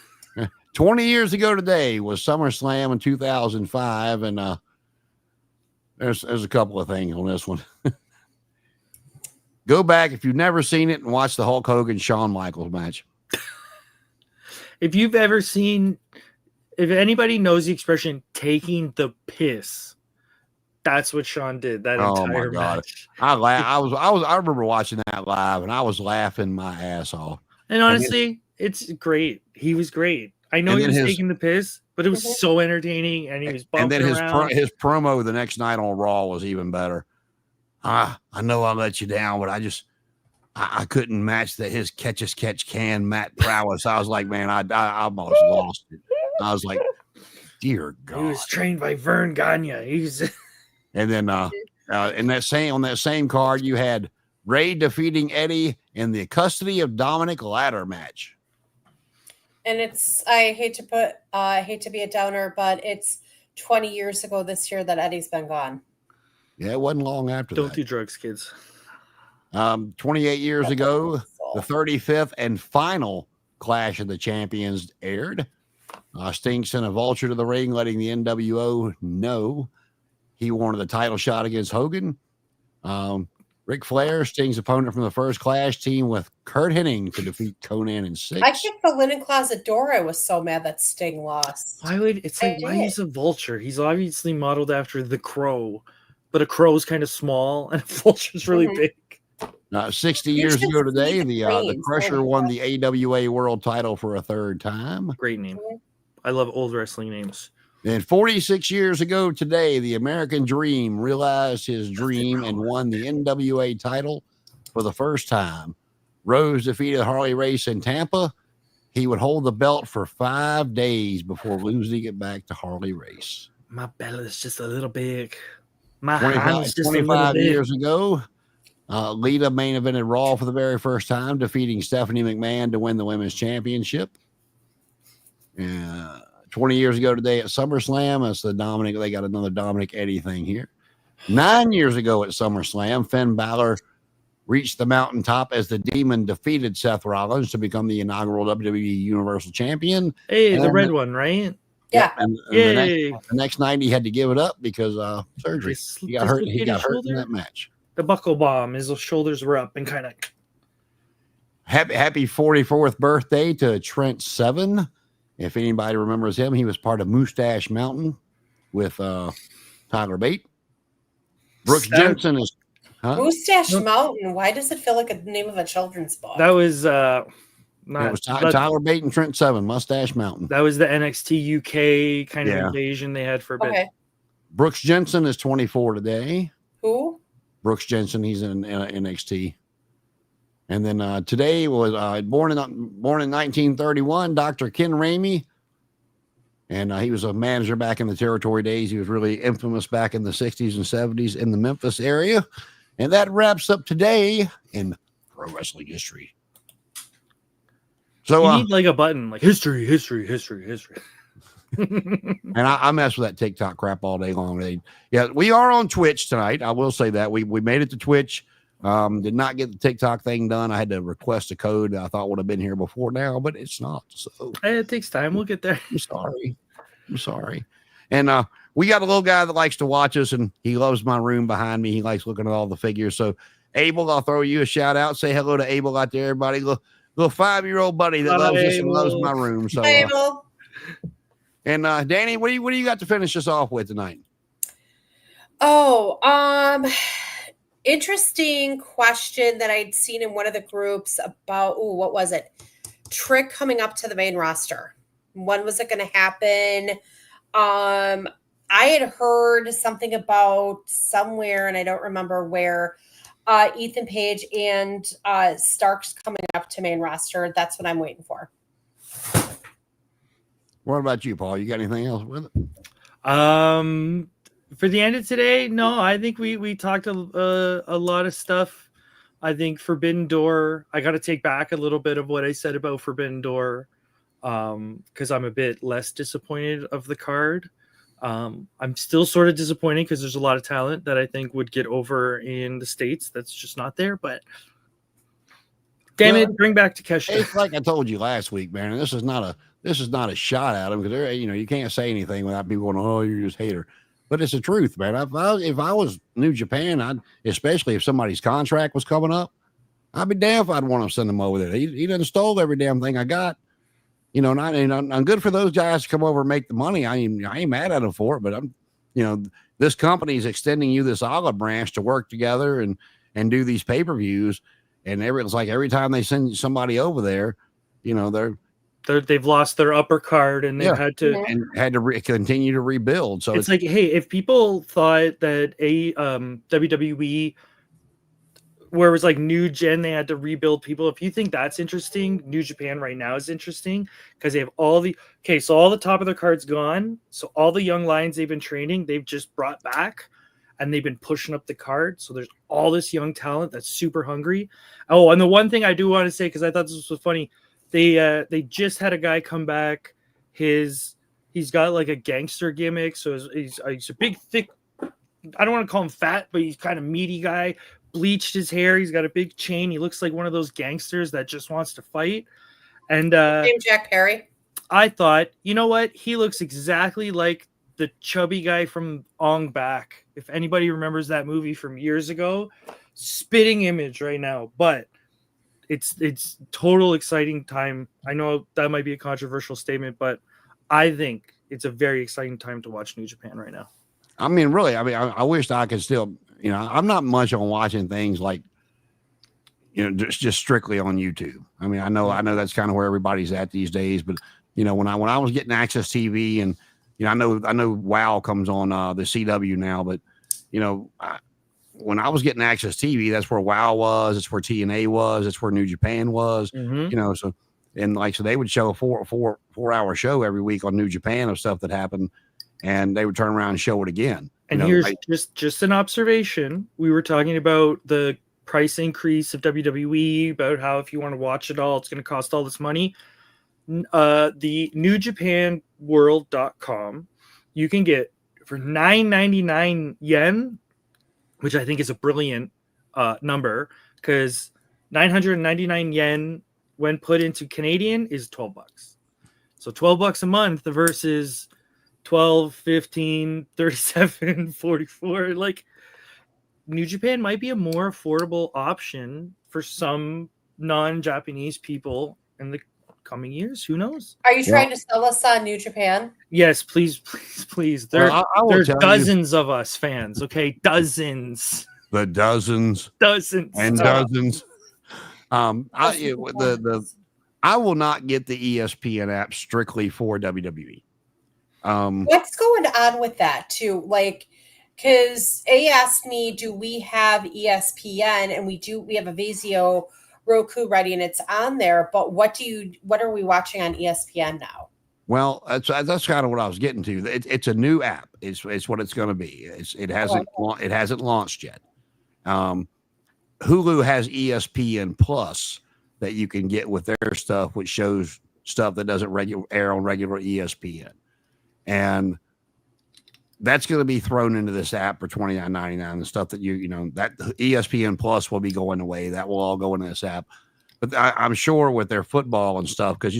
S1: 20 years ago today was SummerSlam in 2005, and there's a couple of things on this one. Go back if you've never seen it and watch the Hulk Hogan Shawn Michaels match.
S3: If anybody knows the expression "taking the piss," that's what Shawn did that entire match.
S1: I remember watching that live, and I was laughing my ass off.
S3: And honestly, it's great. He was great. I know he was taking the piss, but it was so entertaining, and he was bumping around.
S1: His promo the next night on Raw was even better. I know I let you down, but I couldn't match his catch can Matt prowess. I was like, man, I almost lost it. I was like, dear God.
S3: He was trained by Vern Gagne.
S1: And then on that same card, you had Ray defeating Eddie in the custody of Dominic ladder match.
S2: And I hate to be a downer, but it's 20 years ago this year that Eddie's been gone.
S1: Yeah, it wasn't long after that.
S3: Don't do drugs, kids.
S1: 28 years ago, the 35th and final Clash of the Champions aired. Sting sent a vulture to the ring, letting the NWO know he wanted the title shot against Hogan. Ric Flair, Sting's opponent from the First Clash team with Kurt Hennig to defeat Conan in 6.
S2: I kicked the linen closet door. I was so mad that Sting lost.
S3: Why he's a vulture? He's obviously modeled after the Crow, but a crow's kind of small and a vulture's really big.
S1: 60 years ago today, the Crusher won the AWA World Title for a 3rd time.
S3: Great name. I love old wrestling names.
S1: And 46 years ago today, the American Dream realized his dream and won the NWA title for the first time. Rose defeated Harley Race in Tampa. He would hold the belt for 5 days before losing it back to Harley Race.
S3: My belly is just a little big. My hand is just
S1: 25 years ago, Lita main evented Raw for the very first time, defeating Stephanie McMahon to win the women's championship. 20 years ago today at SummerSlam, it's the Dominic. They got another Dominic Eddie thing here. 9 years ago at SummerSlam, Finn Balor reached the mountaintop as the Demon defeated Seth Rollins to become the inaugural WWE Universal Champion.
S3: Hey, the red one, right?
S2: Yeah.
S1: And the next night he had to give it up because surgery. He got hurt. He got hurt in that match.
S3: The buckle bomb. His shoulders were up and kind of.
S1: Happy 44th birthday to Trent Seven. If anybody remembers him, he was part of Mustache Mountain with Tyler Bate. Brooks Jensen is
S2: Mustache Mountain. Why does it feel like a name of a children's book?
S3: That was
S1: it was Tyler Bate and Trent Seven, Mustache Mountain.
S3: That was the NXT UK kind of invasion they had for a bit.
S2: Okay.
S1: Brooks Jensen is 24 today.
S2: Who?
S1: Brooks Jensen, he's in NXT. And then today was born in 1931, Dr. Ken Ramey. And he was a manager back in the territory days. He was really infamous back in the 60s and 70s in the Memphis area. And that wraps up today in pro wrestling history. So
S3: you need like a button, like history.
S1: And I mess with that TikTok crap all day long. Yeah, we are on Twitch tonight. I will say that we made it to Twitch. Did not get the TikTok thing done. I had to request a code I thought would have been here before now, but it's not. So
S3: it takes time. We'll get there.
S1: I'm sorry. And we got a little guy that likes to watch us, and he loves my room behind me. He likes looking at all the figures. So Abel, I'll throw you a shout out. Say hello to Abel out there, everybody. Little 5-year-old buddy that loves us and loves my room. So
S2: Abel.
S1: And Danny, what do you got to finish us off with tonight?
S2: Interesting question that I'd seen in one of the groups about, what was it? Trick coming up to the main roster. When was it going to happen? I had heard something about somewhere, and I don't remember where, Ethan Page and Starks coming up to main roster. That's what I'm waiting for.
S1: What about you, Paul? You got anything else with it?
S3: For the end of today, no, I think we talked a lot of stuff. I think Forbidden Door, I got to take back a little bit of what I said about Forbidden Door because I'm a bit less disappointed of the card. I'm still sort of disappointed because there's a lot of talent that I think would get over in the States that's just not there. But damn it, bring back Takeshita.
S1: It's like I told you last week, man. And this is not a shot at him because you can't say anything without people going, "Oh, you're just a hater." But it's the truth, man. If I was New Japan, especially if somebody's contract was coming up, I'd be damned if I'd want to send them over there. He done stole every damn thing I got. And I'm good for those guys to come over and make the money. I ain't mad at them for it, but this company's extending you this olive branch to work together and do these pay-per-views. And it's like every time they send somebody over there,
S3: they've lost their upper card and they've had to
S1: continue to rebuild. So
S3: it's like, hey, if people thought that WWE, where it was like New Gen, they had to rebuild people. If you think that's interesting, New Japan right now is interesting because they have all the top of their cards gone. So all the young lions they've been training, they've just brought back and they've been pushing up the card. So there's all this young talent that's super hungry. Oh, and the one thing I do want to say, because I thought this was funny, they just had a guy come back. He's got like a gangster gimmick. So he's a big, thick, I don't want to call him fat, but he's kind of meaty guy. Bleached his hair. He's got a big chain. He looks like one of those gangsters that just wants to fight. And
S2: named Jack Perry.
S3: I thought, you know what? He looks exactly like the chubby guy from Ong Bak. If anybody remembers that movie from years ago, spitting image right now, but it's total exciting time. I know that might be a controversial statement, but I think it's a very exciting time to watch New Japan right now.
S1: I mean, really, I wish I could still, I'm not much on watching things like, just strictly on YouTube. I mean, I know that's kind of where everybody's at these days, but when I was getting Access TV, and I know WoW comes on the CW now, but when I was getting Access TV, that's where WoW was, it's where TNA was, it's where New Japan was, so they would show a four-hour show every week on New Japan of stuff that happened, and they would turn around and show it again.
S3: And here's just an observation. We were talking about the price increase of WWE, about how if you want to watch it all, it's going to cost all this money. The NewJapanWorld.com, you can get for 9.99 yen, which I think is a brilliant number, because 999 yen when put into Canadian is $12. So $12 a month versus 12, 15, 37, 44. Like, New Japan might be a more affordable option for some non-Japanese people in the coming years. Who knows?
S2: Are you trying to sell us on New Japan?
S3: Yes, please. There's dozens of us fans. Okay, dozens.
S1: The dozens and dozens. I will not get the ESPN app strictly for WWE.
S2: What's going on with that too? Like, because A asked me, do we have ESPN? And we have a Vizio Roku ready, and it's on there. But what are we watching on ESPN now?
S1: Well, that's kind of what I was getting to. It's a new app. It's what it's going to be. It hasn't launched yet. Hulu has ESPN Plus that you can get with their stuff, which shows stuff that doesn't air on regular ESPN, and that's going to be thrown into this app for $29.99. The stuff that that ESPN Plus will be going away. That will all go into this app. But I'm sure with their football and stuff, because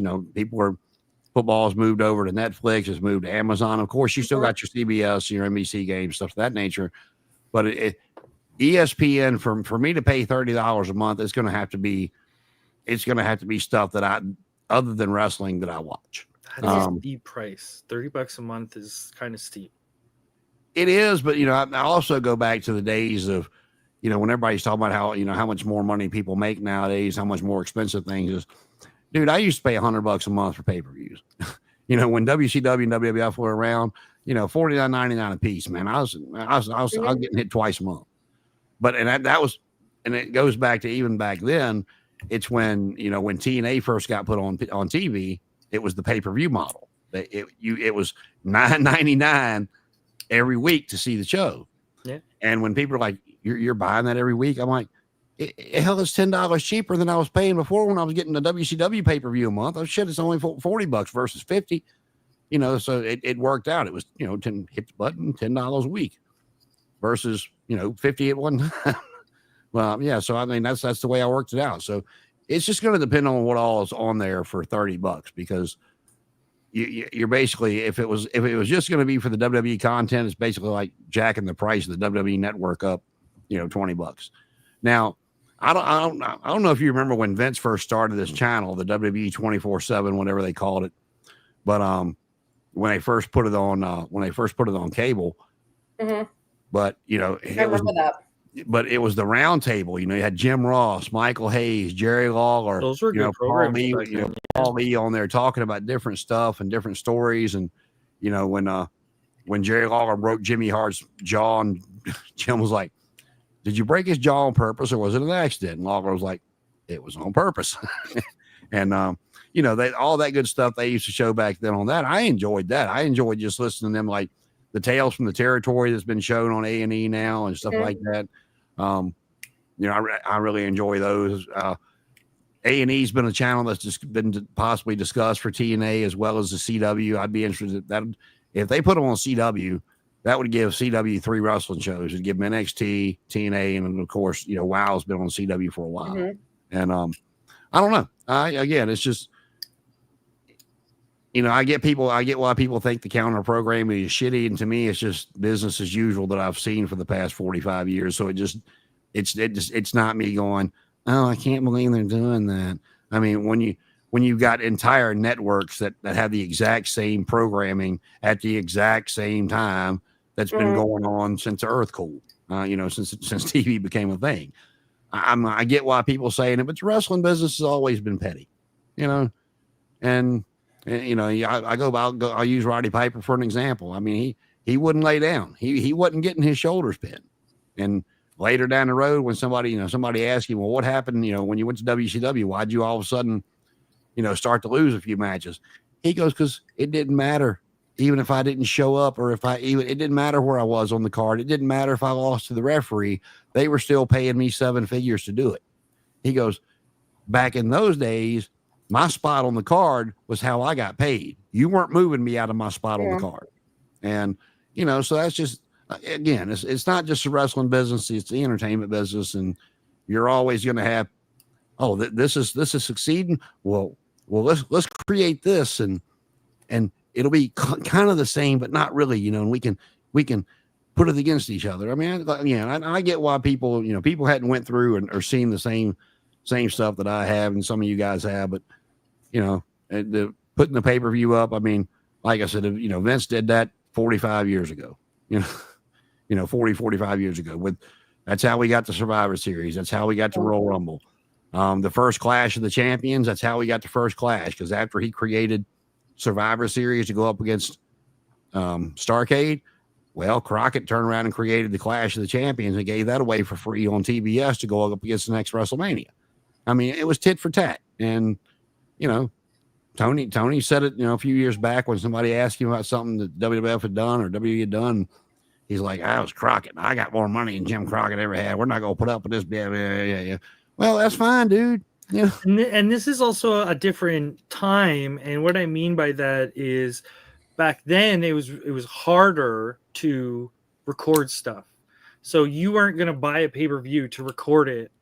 S1: football has moved over to Netflix, has moved to Amazon. Of course, you still got your CBS, your NBC games, stuff of that nature. But ESPN for me to pay $30 a month, it's going to have to be stuff that other than wrestling that I watch.
S3: That's a steep price. $30 a month is kind of steep.
S1: It is, but I also go back to the days of, when everybody's talking about how how much more money people make nowadays, how much more expensive things is. Dude, I used to pay $100 a month for pay-per-views. When WCW and WWF were around, $49.99 a piece, man. I was getting hit twice a month. But that was, and it goes back to even back then. It's when when TNA first got put on TV, it was the pay-per-view model. It was $9.99 every week to see the show.
S3: Yeah. And
S1: when people are like, you're buying that every week, I'm like, hell, it's $10 cheaper than I was paying before when I was getting the WCW pay-per-view a month. Oh shit, it's only $40 versus $50. So it worked out. It was, 10, hit the button, $10 a week versus, $50 at one time. Well, yeah. So, I mean, that's the way I worked it out. So it's just going to depend on what all is on there for $30, because you're basically, if it was just going to be for the WWE content, it's basically like jacking the price of the WWE network up, $20. Now, I don't know if you remember when Vince first started this channel, the WWE 24/7, whatever they called it. But when they first put it on cable, but
S2: I remember that.
S1: But it was the round table. You had Jim Ross, Michael Hayes, Jerry Lawler.
S3: Those were good programs.
S1: Paul Lee on there talking about different stuff and different stories. And when Jerry Lawler broke Jimmy Hart's jaw, and Jim was like, "Did you break his jaw on purpose, or was it an accident?" And Lawler was like, "It was on purpose." And all that good stuff they used to show back then on that. I enjoyed that. I enjoyed just listening to them, like the Tales from the Territory that's been shown on A&E now and stuff like that. I really enjoy those. A&E's been a channel that's just been possibly discussed for TNA as well as the CW. I'd be interested that if they put them on CW, that would give CW 3 wrestling shows. It'd give them NXT, TNA, and of course, WoW's been on CW for a while. And I don't know. Again, it's just, I get why people think the counter programming is shitty, and to me, it's just business as usual that I've seen for the past 45 years. So it It's not me going, oh, I can't believe they're doing that. I mean, when you've got entire networks that have the exact same programming at the exact same time that's been going on since the earth cooled, since TV became a thing. I get why people saying it, but the wrestling business has always been petty, and I'll use Roddy Piper for an example. I mean, he wouldn't lay down. He wasn't getting his shoulders pinned. And later down the road, when somebody asked him, well, what happened, when you went to WCW, why'd you all of a sudden, start to lose a few matches? He goes, because it didn't matter. Even if I didn't show up, or it didn't matter where I was on the card. It didn't matter if I lost to the referee. They were still paying me 7 figures to do it. He goes, back in those days, my spot on the card was how I got paid. You weren't moving me out of my spot on the card. And, so that's just, again, it's not just the wrestling business, it's the entertainment business. And you're always going to have, this is succeeding. Well, let's create this and it'll be kind of the same, but not really, and we can put it against each other. I mean, I get why people hadn't went through or seen the same stuff that I have and some of you guys have, but the putting the pay-per-view up. I mean, like I said, Vince did that 45 years ago, 45 years ago. That's how we got the Survivor Series. That's how we got the Royal Rumble. The first Clash of the Champions. That's how we got the first Clash, because after he created Survivor Series to go up against Starrcade, well, Crockett turned around and created the Clash of the Champions and gave that away for free on TBS to go up against the next WrestleMania. I mean, it was tit for tat. And, Tony said it, a few years back when somebody asked him about something that WWF had done or WWE had done. He's like, I was Crockett. I got more money than Jim Crockett ever had. We're not going to put up with this. Yeah. Well, that's fine, dude. Yeah.
S3: And this is also a different time. And what I mean by that is back then it was harder to record stuff. So you weren't going to buy a pay-per-view to record it,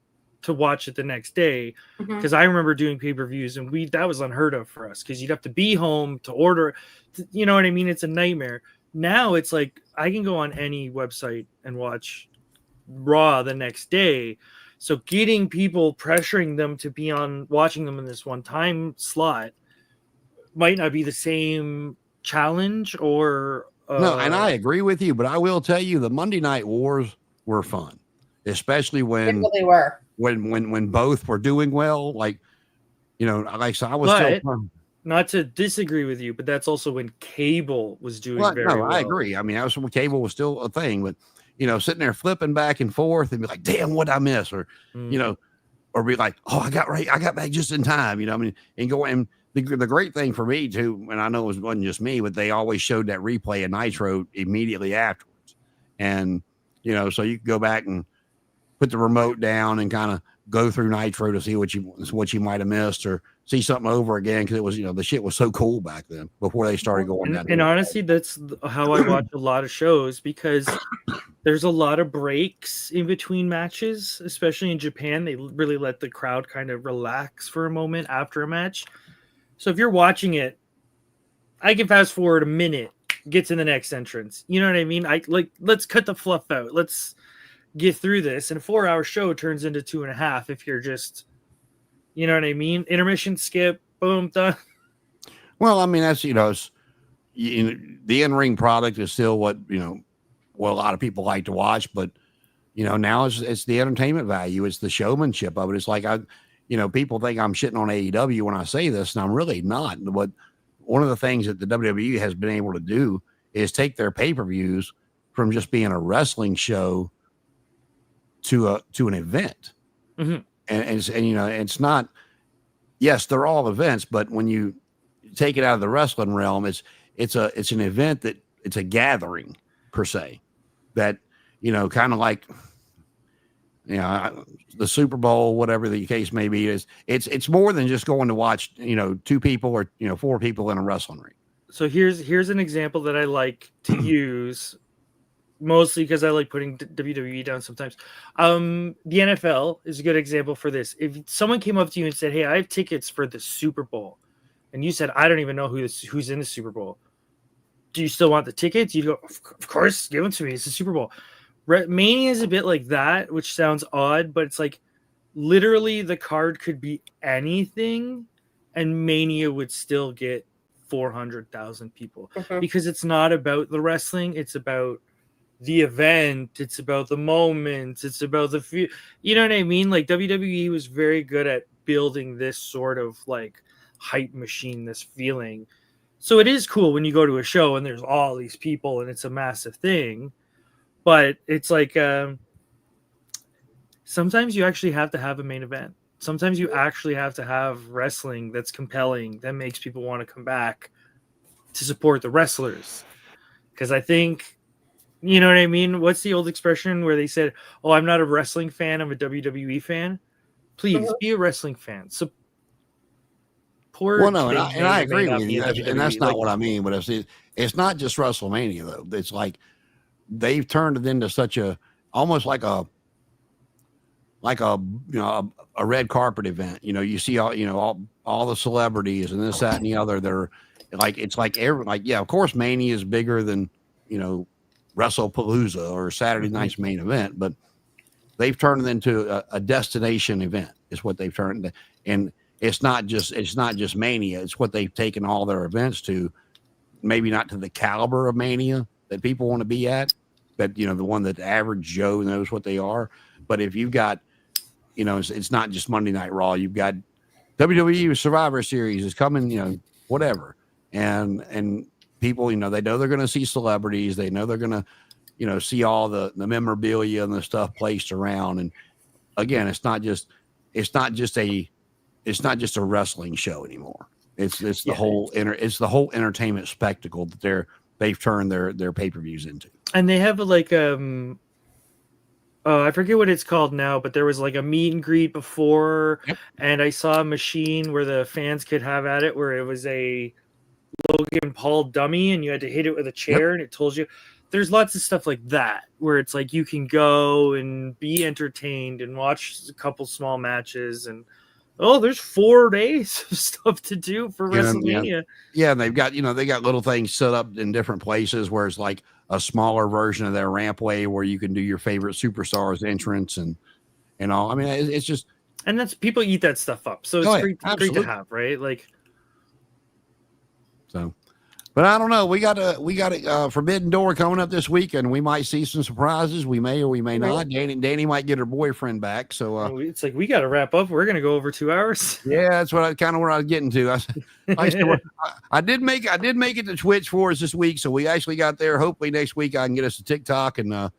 S3: to watch it the next day. Because I remember doing pay-per-views and that was unheard of for us, because you'd have to be home to order. You know what I mean? It's a nightmare. Now it's like I can go on any website and watch Raw the next day. So getting people, pressuring them to be on watching them in this one time slot might not be the same challenge or
S1: no, and I agree with you, but I will tell you the Monday Night Wars were fun, especially when
S2: they really were.
S1: When both were doing well. Like, like so I was
S3: but,
S1: still fun.
S3: Not to disagree with you, but that's also when cable was doing very well.
S1: I agree. I mean, that was when cable was still a thing, but sitting there flipping back and forth and be like, damn, what'd I miss? Or, or be like, oh, I got back just in time, and go. And the great thing for me too, and I know it wasn't just me, but they always showed that replay of Nitro immediately afterwards. And, so you could go back and put the remote down and kind of go through Nitro to see what you might have missed or see something over again. Because it was, the shit was so cool back then before they started going down.
S3: And honestly, that's how I watch a lot of shows, because there's a lot of breaks in between matches, especially in Japan. They really let the crowd kind of relax for a moment after a match. So if you're watching it, I can fast forward a minute, get to the next entrance. You know what I mean? Let's cut the fluff out. Let's get through this. And a 4-hour show turns into 2.5 if you're just, you know what I mean? Intermission, skip, boom, done.
S1: Well, I mean, that's, the in-ring product is still what a lot of people like to watch, but, now it's the entertainment value. It's the showmanship of it. It's like, people think I'm shitting on AEW when I say this, and I'm really not. But one of the things that the WWE has been able to do is take their pay-per-views from just being a wrestling show to an event.
S3: Mm-hmm.
S1: And it's not, yes, they're all events, but when you take it out of the wrestling realm, it's an event that it's a gathering per se that, kind of like, the Super Bowl, whatever the case may be, it's more than just going to watch, 2 people or, 4 people in a wrestling ring.
S3: So here's an example that I like to use, mostly because I like putting WWE down sometimes. The NFL is a good example for this. If someone came up to you and said, hey, I have tickets for the Super Bowl, and you said, I don't even know who's in the Super Bowl, do you still want the tickets? You go, of course, give them to me. It's the Super Bowl. Mania is a bit like that, which sounds odd, but it's like literally the card could be anything, and Mania would still get 400,000 people because it's not about the wrestling; it's about the event, it's about the moments, it's about the you know what I mean? Like WWE was very good at building this sort of like hype machine, this feeling. So it is cool when you go to a show and there's all these people and it's a massive thing. But it's like sometimes you actually have to have a main event. Sometimes you actually have to have wrestling that's compelling, that makes people want to come back to support the wrestlers. Because I think, you know what I mean? What's the old expression where they said, "Oh, I'm not a wrestling fan, I'm a WWE fan"? Please be a wrestling fan. Support.
S1: Well, no, and I
S3: may
S1: agree
S3: not
S1: with
S3: be
S1: you,
S3: a
S1: and that's
S3: WWE.
S1: not
S3: Like,
S1: what I mean. But it's not just WrestleMania though. It's like they've turned it into such a almost like a a red carpet event. You know, you see all the celebrities and this, that, and the other. They're like it's like yeah, of course, Mania is bigger than WrestlePalooza or Saturday night's main event, but they've turned it into a destination event. Is what they've turned, and it's not just Mania. It's what they've taken all their events to. Maybe not to the caliber of Mania that people want to be at, but the one that the average Joe knows what they are. But if you've got it's not just Monday Night Raw. You've got WWE Survivor Series is coming, whatever. And people, they know they're going to see celebrities. They know they're going to, see all the memorabilia and the stuff placed around. And again, it's not just a wrestling show anymore. It's the whole entertainment spectacle that they've turned their pay-per-views into.
S3: And they have like I forget what it's called now, but there was like a meet and greet before, and I saw a machine where the fans could have at it, where it was a Logan Paul dummy, and you had to hit it with a chair, and it told you. There's lots of stuff like that where it's like you can go and be entertained and watch a couple small matches, and there's 4 days of stuff to do for WrestleMania.
S1: Yeah, and they've got they got little things set up in different places where it's like a smaller version of their rampway where you can do your favorite superstars entrance and all. I mean, it's just,
S3: and that's people eat that stuff up, so it's great to have, right? Like,
S1: so. But I don't know. We got a Forbidden Door coming up this week, and we might see some surprises. We may or we may not. Danny might get her boyfriend back. So
S3: it's like we got to wrap up. We're gonna go over 2 hours.
S1: Yeah, that's where I was getting to. I did make it to Twitch for us this week, so we actually got there. Hopefully next week I can get us to TikTok and to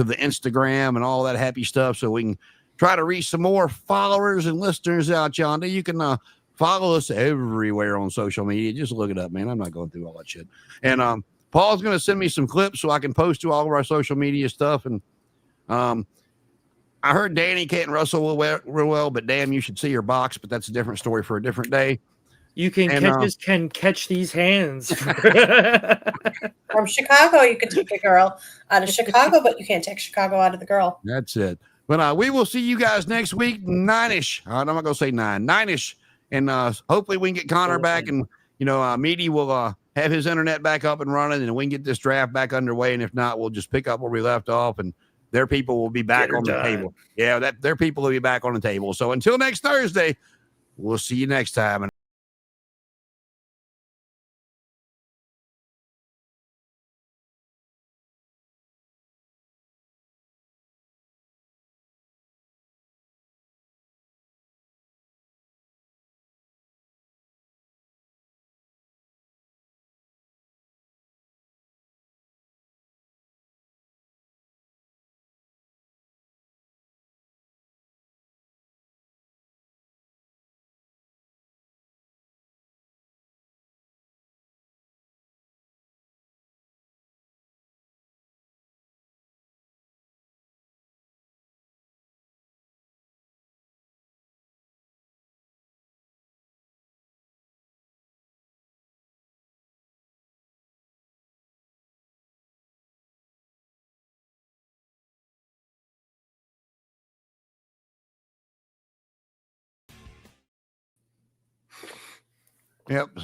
S1: the Instagram and all that happy stuff, so we can try to reach some more followers and listeners out yonder. You can follow us everywhere on social media. Just look it up, man. I'm not going through all that shit. And Paul's going to send me some clips so I can post to all of our social media stuff. And I heard Danny can't wrestle real well, but damn, you should see her box. But that's a different story for a different day.
S3: You can catch these hands.
S2: From Chicago, you can take a girl out of Chicago, but you can't take Chicago out of the girl.
S1: That's it. But we will see you guys next week, 9-ish. I'm not going to say 9-ish. And hopefully we can get Connor back, and Meaty will have his internet back up and running, and we can get this draft back underway. And if not, we'll just pick up where we left off, and their people will be back on the table. Yeah, their people will be back on the table. So until next Thursday, we'll see you next time. Yep.